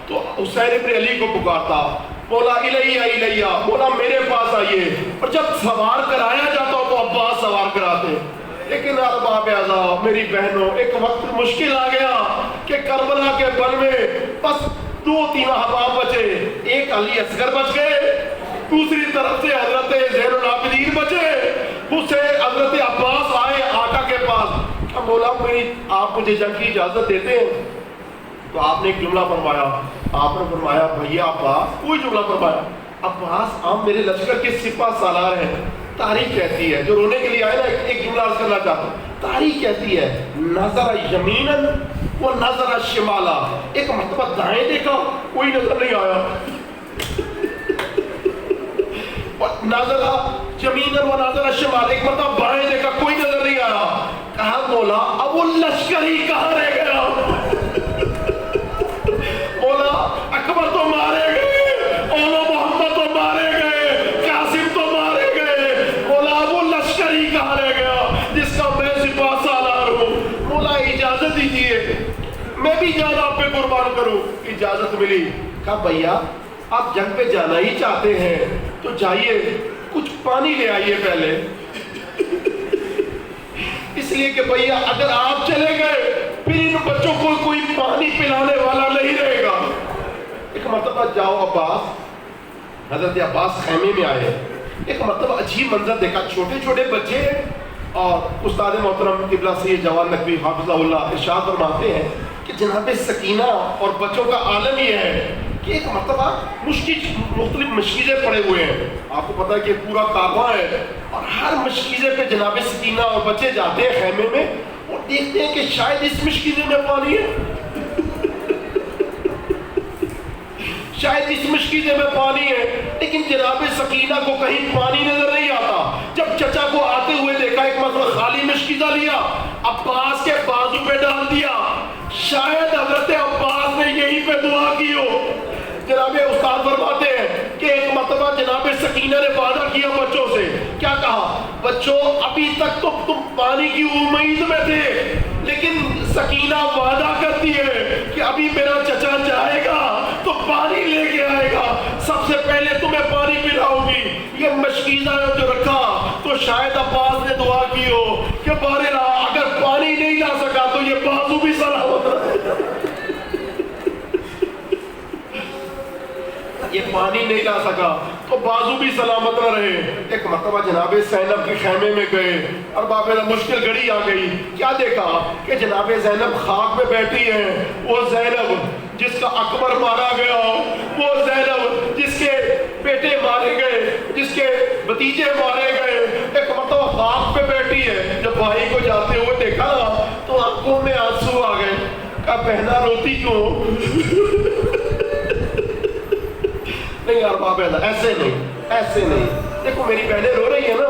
تو حسین ابن علی کو پکارتا، مولا الیہ، مولا میرے پاس آئیے، اور جب سوار کرایا جاتا تو عباس سوار کراتے۔ لیکن ارباب اعزاز میری بہنوں، ایک وقت مشکل آ گیا کہ کربلا کے بل میں بس 2-3 احباب بچے، ایک علی اصغر بچ گئے، دوسری طرف سے حضرت زین العابدین بچے، اس سے حضرت عباس آئے آقا کے پاس، اب مولا آپ مجھے جنگ کی اجازت دیتے ہیں؟ تو آپ نے ایک جملہ فرمایا، آپ نے فرمایا بھیا عباس، کوئی جملہ فرمایا، عباس آپ میرے لشکر کے سپاہ سالار ہیں۔ تاریخ کہتی ہے، جو رونے کے لیے آئے نا ایک جملہ عرض کرنا چاہتا ہوں، تاریخ کہتی ہے نظر یمیناً و نظر شمالا، ایک مرتبہ دائیں دیکھا کوئی نظر نہیں آیا، نظر یمیناً و نظر شمال، ایک مرتبہ بائیں دیکھا کوئی نظر نہیں آیا۔ کہا مولا اب وہ لشکر ہی کہاں رہ گیا؟ مولا اکبر تو مارے گئے، اولو محمد تو مارے گئے، قاسم تو مارے گئے، مولا وہ لشکر ہی کہاں رہ گیا جس کا میں سپاہ سالار ہوں؟ مولا اجازت دیجیے میں بھی جان آپ پہ قربان کروں۔ اجازت ملی۔ کہا بھیا آپ جنگ پہ جانا ہی چاہتے ہیں تو جائیے، کچھ پانی لے آئیے پہلے، اس لیے کہ بھیا اگر آپ چلے گئے پھر ان بچوں کو کوئی پانی پلانے والا نہیں رہے گا۔ ایک مرتبہ جاؤ عباس، حضرت عباس خیمے میں آئے، ایک مرتبہ عجیب منظر دیکھا، چھوٹے چھوٹے بچے، اور استاد محترم قبلہ سید جواد نقوی حافظہ اللہ ارشاد فرماتے ہیں کہ جناب سکینہ اور بچوں کا عالم یہ ہے کہ ایک مرتبہ مختلف مشکیزیں پڑے ہوئے ہیں، آپ کو پتا ہے کہ پورا کعبہ ہے، اور ہر مشکیزے پہ جناب سکینہ اور بچے جاتے ہیں خیمے میں اور دیکھتے ہیں کہ شاید اس مشکیزے میں پانی ہے، شاید اس مشکیزے میں پانی ہے، لیکن جناب سکینہ کو کہیں پانی نظر نہیں آتا۔ جب چچا کو آتے ہوئے دیکھا، ایک مرتبہ خالی مشکیزہ لیا، عباس کے بازو پہ ڈال دیا، شاید حضرت عباس نے یہیں پہ دعا کی ہو۔ جناب استاد فرماتے ہیں کہ ایک مرتبہ جناب سکینہ نے وعدہ کیا بچوں سے، کیا کہا؟ بچوں ابھی تک تو تم پانی کی امید میں تھے، لیکن سکینہ وعدہ کرتی ہے کہ ابھی میرا چچا جائے گا تو پانی لے کے آئے گا، سب سے پہلے تمہیں پانی پلاؤں گی۔ یہ مشکیزہ جو رکھا تو شاید عباس نے دعا کی ہو کہ بارے اگر پانی نہیں لا سکا تو یہ بازو بھی سلامت رہے، یہ پانی نہیں لا سکا تو بازو بھی سلامت نہ رہے۔ ایک مرتبہ جناب زینب کے خیمے میں گئے اور بابے مشکل گھڑی آ گئی، کیا دیکھا کہ جناب زینب خاک میں بیٹھی ہیں، وہ زینب جس کا اکبر مارا گیا، وہ زینب جس کے بیٹے مارے گئے، جس کے بھتیجے مارے گئے، ایک مرتبہ خاک پہ بیٹھی ہے۔ جب بھائی کو جاتے ہوئے دیکھا نا تو آنکھوں میں آنسو آ گئے، کہا بہنا روتی کیوں؟ نہیں یار بابا ایسے نہیں، دیکھو میری بہنیں رو رہی ہیں نا،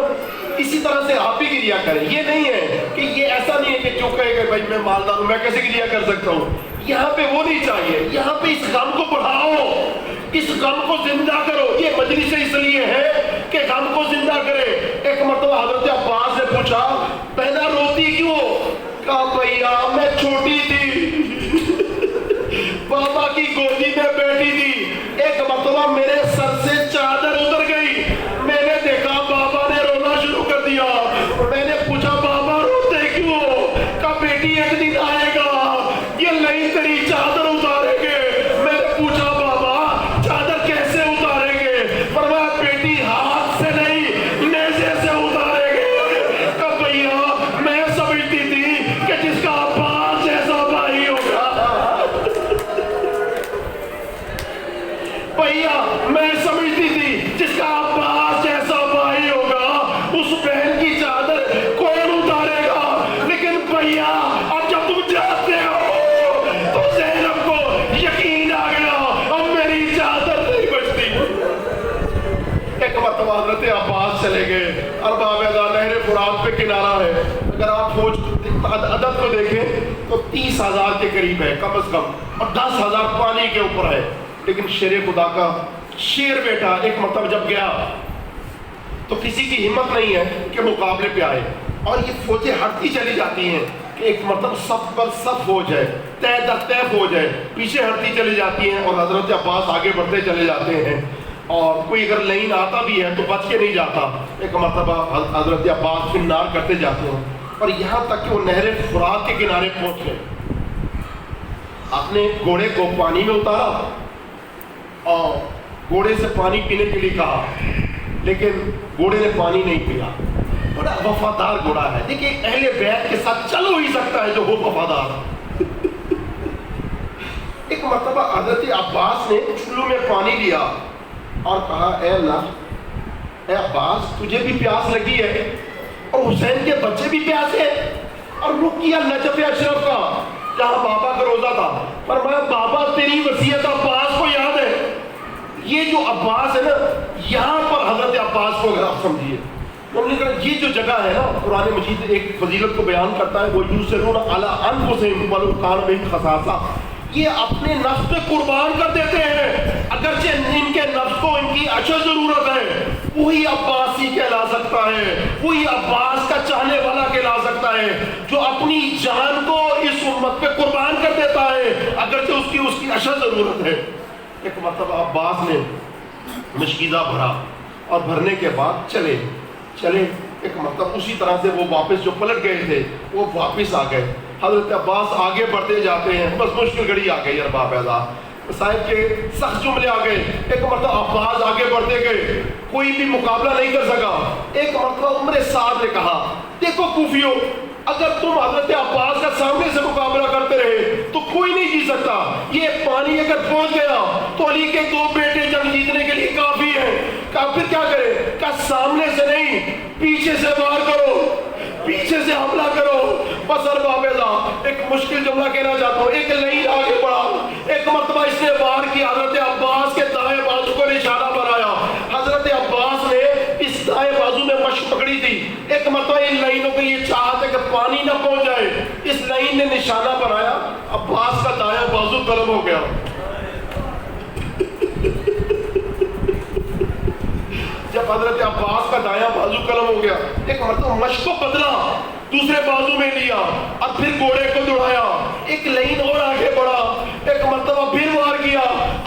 اسی طرح سے آپ بھی گریا کریں۔ یہ نہیں ہے کہ یہ ایسا نہیں ہے کہ کیوں کہے گا بھائی میں مالدار ہوں، میں کیسے گریہ کر سکتا ہوں؟ یہاں پہ وہ نہیں چاہیے، یہاں پہ اس غم کو بڑھاؤ، اس غم کو زندہ کرو۔ یہ مجلس اس لیے ہے کہ غم کو زندہ کرے۔ ایک مرتبہ حضرت عباس نے پوچھا بہنا روتی کیوں؟ کہا بھیا میں چھوٹی تھی، بابا کی گودی میں بیٹھی تھی، ایک مرتبہ میرے سر سے چادر اتر گئی، میں نے دیکھا بابا نے رونا شروع کر دیا، میں نے پوچھا بابا روتے کیوں؟ کہا بیٹی ایک دن آئے گا یہ نہیں تیری چادر اتاریں گے۔ میں نے پوچھا بابا چادر کیسے اتاریں گے؟ فرمایا بیٹی ہاتھ سے نہیں نیزے سے اتاریں گے۔ کہا بھیا میں سمجھتی تھی کہ جس کا عباس جیسا بھائی ہوگا، بھیا میں سمجھتی تھی جس کا عباس جیسا بھائی ہوگا اس بہن کی چادر کون اتارے گا، لیکن بھیا اب جب تم جاتے ہو تو زینب کو یقین آ گیا اب میری چادر نہیں بچتی۔ ایک مرتبہ حضرت عباس چلے گئے، ارباب ادا نہر فرات پہ کنارہ ہے، اگر آپ فوج عدد کو دیکھیں تو 30,000 کے قریب ہے کم از کم، اور 10,000 پانی کے اوپر ہے، لیکن شیر خدا کا شیر بیٹا ایک مرتبہ جب گیا تو کسی کی ہمت نہیں ہے کہ مقابلے پہ آئے، اور یہ فوجیں ہٹتی چلی جاتی ہیں کہ ایک مرتبہ صف پر صف فوج ہے، طے در طے فوج ہے، پیچھے ہٹتی چلی جاتی ہیں، اور حضرت عباس آگے بڑھتے چلے جاتے ہیں، اور کوئی اگر لائن آتا بھی ہے تو بچ کے نہیں جاتا۔ ایک مرتبہ حضرت عباس فنار کرتے جاتے ہیں، اور یہاں تک کہ وہ نہر فرات کے کنارے پہنچ گئے، اپنے گھوڑے کو پانی میں اتارا اور گھوڑے سے پانی پینے کے لیے کہا، لیکن گھوڑے نے پانی نہیں پیا۔ بڑا وفادار گھوڑا ہے، دیکھیں اہل بیت کے ساتھ چل ہو ہی سکتا ہے جو ہو وفادار۔ ایک مرتبہ حضرت عباس نے چلو میں پانی لیا اور کہا اے اللہ، اے عباس تجھے بھی پیاس لگی ہے اور حسین کے بچے بھی پیاسے ہیں، اور رک کیا نجف اشرف کا جہاں بابا کا روزہ تھا، فرمایا بابا تیری وصیت عباس کو یاد ہے۔ یہ جو عباس ہے نا، یہاں پر حضرت عباس کو اگر آپ سمجھیے، ہم نے کہا یہ جو جگہ ہے نا، قرآن مجید ایک فضیلت کو بیان کرتا ہے، وہ یوسرون علی انفسہم ولو کان بہم خصاصہ، یہ اپنے نفس پہ قربان کر دیتے ہیں اگرچہ ان کے نفس کو ان کی اشد ضرورت ہے۔ وہی عباسی کہلا سکتا ہے، وہی عباس کا چاہنے والا کہلا سکتا ہے جو اپنی جان کو اس امت پہ قربان کر دیتا ہے اگرچہ اس کی اشد ضرورت ہے۔ ایک مرتبہ عباس نے مشکیزہ بھرا، اور بھرنے کے بعد چلے ایک مرتبہ اسی طرح سے وہ واپس جو پلٹ گئے تھے وہ واپس آ گئے۔ حضرت عباس آگے بڑھتے جاتے ہیں، بس مشکل گھڑی آ گئی، ارباب اعزاز صاحب کے سخت جملے آ گئے۔ ایک مرتبہ عباس آگے بڑھتے گئے، کوئی بھی مقابلہ نہیں کر سکا۔ ایک مرتبہ عمر سعد نے کہا دیکھو کوفیو، اگر تم حضرت عباس کا سامنے سے مقابلہ کرتے رہے تو کوئی نہیں جیت سکتا، یہ پانی اگر پہنچ گیا تو علی کے 2 بیٹے جنگ جیتنے کے لیے کافی ہیں۔ کہا پھر کیا کرے؟ کہا سامنے سے نہیں پیچھے سے وار کرو، پیچھے سے حملہ کرو۔ بس ارباب اعزاز ایک مشکل جملہ کہنا چاہتا ہوں، ایک لائن آگے بڑھا، ایک مرتبہ اس نے وار کی، حضرت عباس کے دائیں بازو کو نشانہ بنایا، حضرت عباس نے اس دائیں بازو میں مشق پکڑی تھی، ایک مرتبہ ان لائنوں کے لیے چاہتے کہ پانی نہ پہنچ جائے، اس لائن نے نشانہ بنایا، عباس کا دائیں بازو قلم ہو گیا۔ جب حضرت عباس کا دایاں بازو قلم ہو گیا، ایک مرتبہ مشق کو بدلا، دوسرے بازو میں لیا اور پھر گھوڑے کو دوڑایا، ایک لائن اور آگے بڑھا، ایک مرتبہ پھر وار کیا،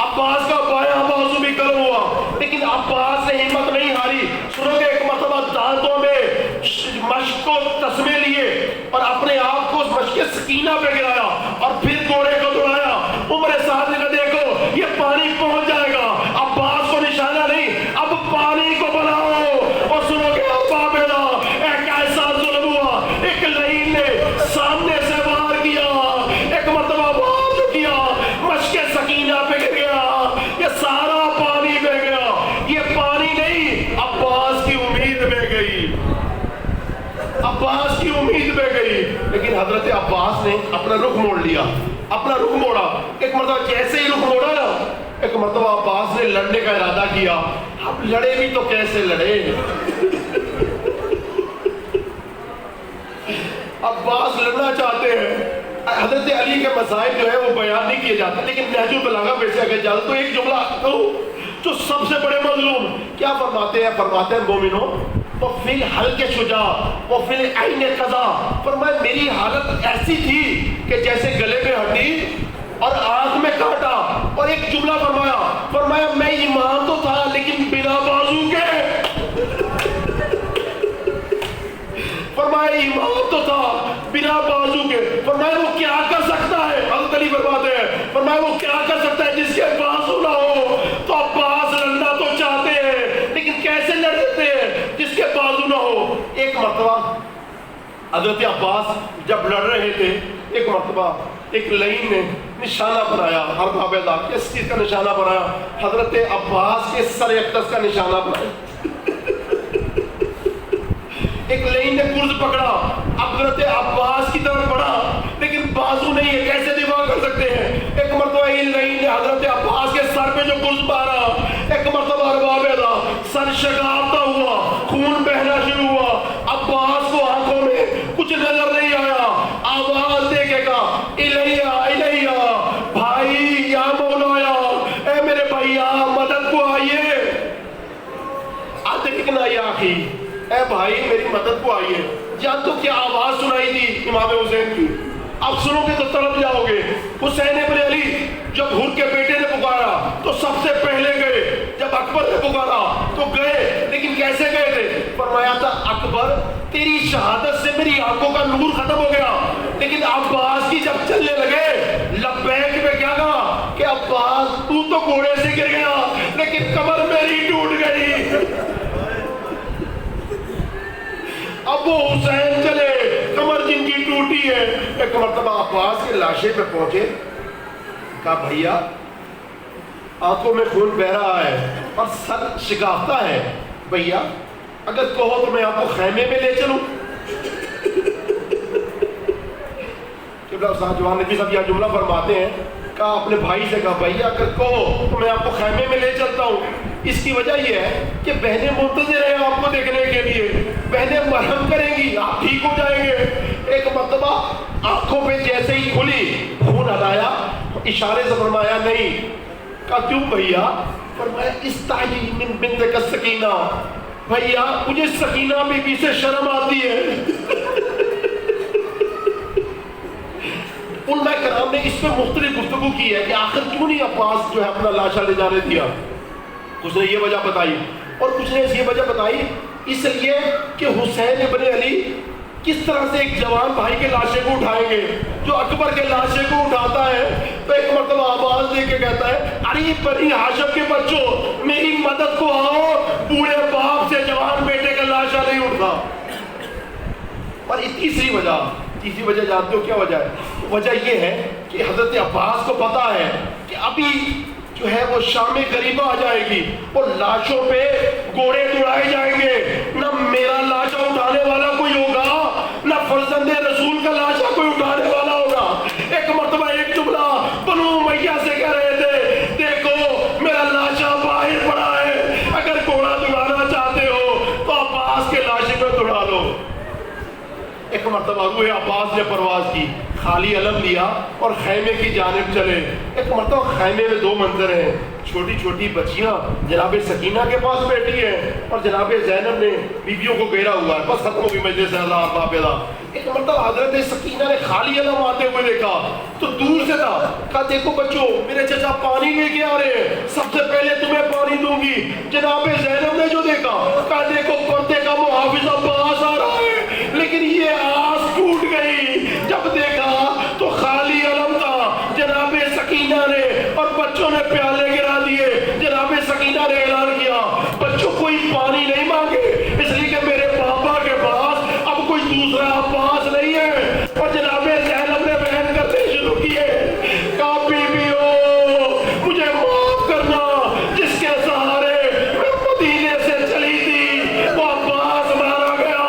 عباس کا بایاں بازو بھی قلم ہوا، لیکن عباس نے ہمت نہیں ہاری، سنو کہ ایک مرتبہ دانتوں میں مشق کو تسمے لیے اور اپنے آپ کو اس مشق سکینہ پہ گرایا اور پھر گھوڑے کو دوڑایا۔ عمر سعد نے کہا دیکھو یہ پانی پہنچ جائے گا، عباس کو نشانہ نہیں، اب پانی کو بناؤ۔ اور سنو کہ ارباب اعزاز ایک ایسا ظلم ہوا، ایک لائن نے سامنے سے وار کیا، ایک مرتبہ وار کیا، مشق سکینہ پہ گر گیا، یہ سارا پانی بہ گیا، یہ پانی نہیں عباس کی امید بہ گئی، عباس کی امید بہ گئی۔ لیکن حضرت عباس نے اپنا رخ موڑ لیا، اپنا رخ موڑا، ایک مرتبہ جیسے ہی رخ موڑا نا، ایک مرتبہ عباس نے لڑنے کا ارادہ کیا، اب لڑے بھی تو کیسے لڑے؟ عباس لڑنا چاہتے ہیں. حضرت علی کے مسائل جو ہے وہ بیان نہیں کیے جاتے, لیکن نہج البلاغہ میں سے اگر جاؤ تو ایک جملہ کہوں جو سب سے بڑے مظلوم کیا فرماتے ہیں مومنوں, وہ فی الحلق شجاع وہ فی العین قضا. فرمایا میری حالت ایسی تھی کہ جیسے گلے میں ہڈی اور آنکھ میں کانٹا. اور ایک جملہ فرمایا میں امام تو تھا لیکن بنا بازو کے. فرمایا امام تو تھا بنا بازو کے. فرمایا وہ کیا کر سکتا ہے, حضرت علی فرماتے ہیں فرمایا وہ کیا کر سکتا ہے جس کے بازو نہ ہو. تو عباس لڑنا تو چاہتے ہیں لیکن کیسے لڑ دیتے ہیں جس کے بازو نہ ہو. ایک مرتبہ حضرت عباس جب لڑ رہے تھے, ایک مرتبہ ایک لعین نے نشانہ بنایا, حرب عبیدہ کس چیز کا نشانہ بنایا؟ حضرت عباس کے سر اقدس کا نشانہ بنایا. ایک لعین نے گرز پکڑا, حضرت عباس کی طرف بڑھا لیکن بازو نہیں ہے, کیسے دفاع کر سکتے ہیں؟ ایک مرتبہ یہ لعین نے حضرت عباس کے سر پہ جو گرز مارا, ایک مرتبہ حرب عبیدہ سر شگافتہ ہوا, خون بہنا شروع ہوا. عباس کو آنکھوں میں کچھ نظر نہیں آیا, آواز دے کے کہا الیہ الیہ, بھائی یا مولایا, اے میرے بھائیا مدد کو آئیے. ادرکنا یا اخی, اے بھائی میری مدد کو آئیے. جان تو کیا آواز سنائی تھی امام حسین کی, اب سنو گے تو تڑپ جاؤ گے. حسین ابن علی جب حر کے بیٹے نے پکارا تو سب سے پہلے گئے, جب اکبر نے پکارا تو گئے, لیکن کیسے گئے تھے؟ فرمایا تھا اکبر تیری شہادت سے میری آنکھوں کا نور ختم ہو گیا, لیکن عباس کی جب چلنے لگے لبیک میں کیا کہا کہ عباس تو گھوڑے سے گر گیا لیکن کمر میری ٹوٹ گئی. اب وہ حسین چلے, کمر جن کی ٹوٹی ہے. ایک مرتبہ عباس کے لاشے پہ پہنچے, کہا بھیا آنکھوں میں خون بہ رہا ہے اور سر شکافتہ ہے, بھیا اگر کہو تو میں آپ کو خیمے میں لے چلوں. قبلہ استاد جوان نبی صاحب یہ جملہ فرماتے ہیں, کہا اپنے بھائی سے, کہا بھیا اگر کہو تو میں آپ کو خیمے میں لے چلتا ہوں. اس کی وجہ یہ ہے کہ بہنیں منتظر ہیں آپ کو دیکھنے کے لیے, بہنیں مرہم کریں گی, آپ ٹھیک ہو جائیں گے. ایک مرتبہ آنکھوں پہ جیسے ہی کھلی, خون ہلایا, اشارے سے فرمایا نہیں. کہا کیوں بھیا؟ فرمایا استحیی من بنتک السکینہ, بھیا مجھے سکینہ بی بی سے شرم آتی ہے. علماء کرام نے اس پہ مختلف گفتگو کی ہے کہ آخر کیوں نہیں عباس جو ہے اپنا لاشا لے جانے دیا. کچھ نے یہ وجہ بتائی اور کچھ نے یہ وجہ بتائی اس لیے کہ حسین ابن علی کس طرح سے ایک جوان بھائی کے لاشے کو اٹھائیں گے جو اکبر کے لاشے کو اٹھاتا ہے. تو ایک مرتبہ آواز دے کے کہتا ہے ارے بنی ہاشم کے بچوں میری مدد کو آؤ, بوڑھے باپ سے جوان بیٹے کا لاشا نہیں اٹھتا. اور تیسری وجہ جانتے ہو کیا وجہ ہے؟ وجہ یہ ہے کہ حضرت عباس کو پتا ہے کہ ابھی جو ہے وہ شام غریبہ آ جائے گی اور لاشوں پہ گھوڑے دوڑائے جائیں گے, نہ میرا لاشا اٹھانے والا کوئی ہوگا نہ فرزند رسول کا لاشا کوئی اٹھانے والا ہوگا. ایک مرتبہ ایک جملہ بنو امیہ سے کہہ رہے تھے, دیکھو میرا لاشا باہر پڑا ہے, اگر گھوڑا دوڑانا چاہتے ہو تو عباس کے لاشے پہ دوڑا لو. ایک مرتبہ روح عباس نے پرواز کی, خالی علم لیا اور خیمے کی جانب چلے. ایک مرتبہ خیمے میں دو منظر ہیں, چھوٹی چھوٹی بچیاں جناب سکینہ کے پاس بیٹھی ہیں اور جناب زینب نے بیویوں کو گھیرا ہوا ہے, بس ختم ہو گئی مجلس عبیدہ. ایک مرتبہ حضرت سکینہ نے خالی علم آتے ہوئے دیکھا تو دور سے تھا, کہا دیکھو بچوں میرے چچا پانی لے کے آ رہے ہیں, سب سے پہلے تمہیں پانی دوں گی. جناب زینب نے جو دیکھا, کہا دیکھو پردے کا محافظ عباس آ رہا ہے, لیکن یہ آس ٹوٹ گئی. جب دیکھا تو خالی علم تھا. جناب سکینہ نے اور بچوں نے پیالے گرا دیے. جناب سکینہ نے اعلان کیا بچوں کوئی پانی نہیں مانگے, اس لیے کہ میرے پاپا کے پاس اب کوئی دوسرا عباس نہیں ہے. اور جناب زینب نے بیان کرنے شروع کیے, کہا بیویو مجھے معاف کرنا, جس کے سہارے میں مدینے سے چلی تھی وہ عباس مارا گیا.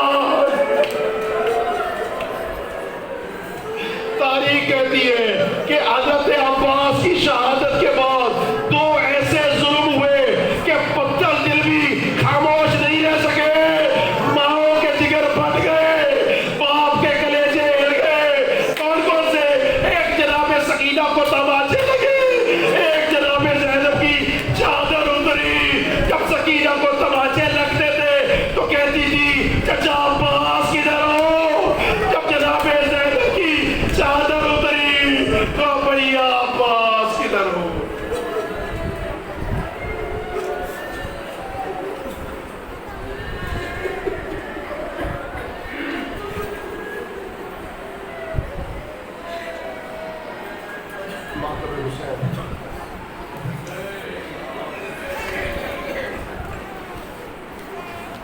تاریخ کہتی ہے کہ حضرت عباس کی شہادت کے بعد دو ایسے ظلم ہوئے کہ پتھر دل بھی خاموش نہیں رہ سکے. ماؤں کے جگر پھٹ گئے, باپ کے کلیجے حسین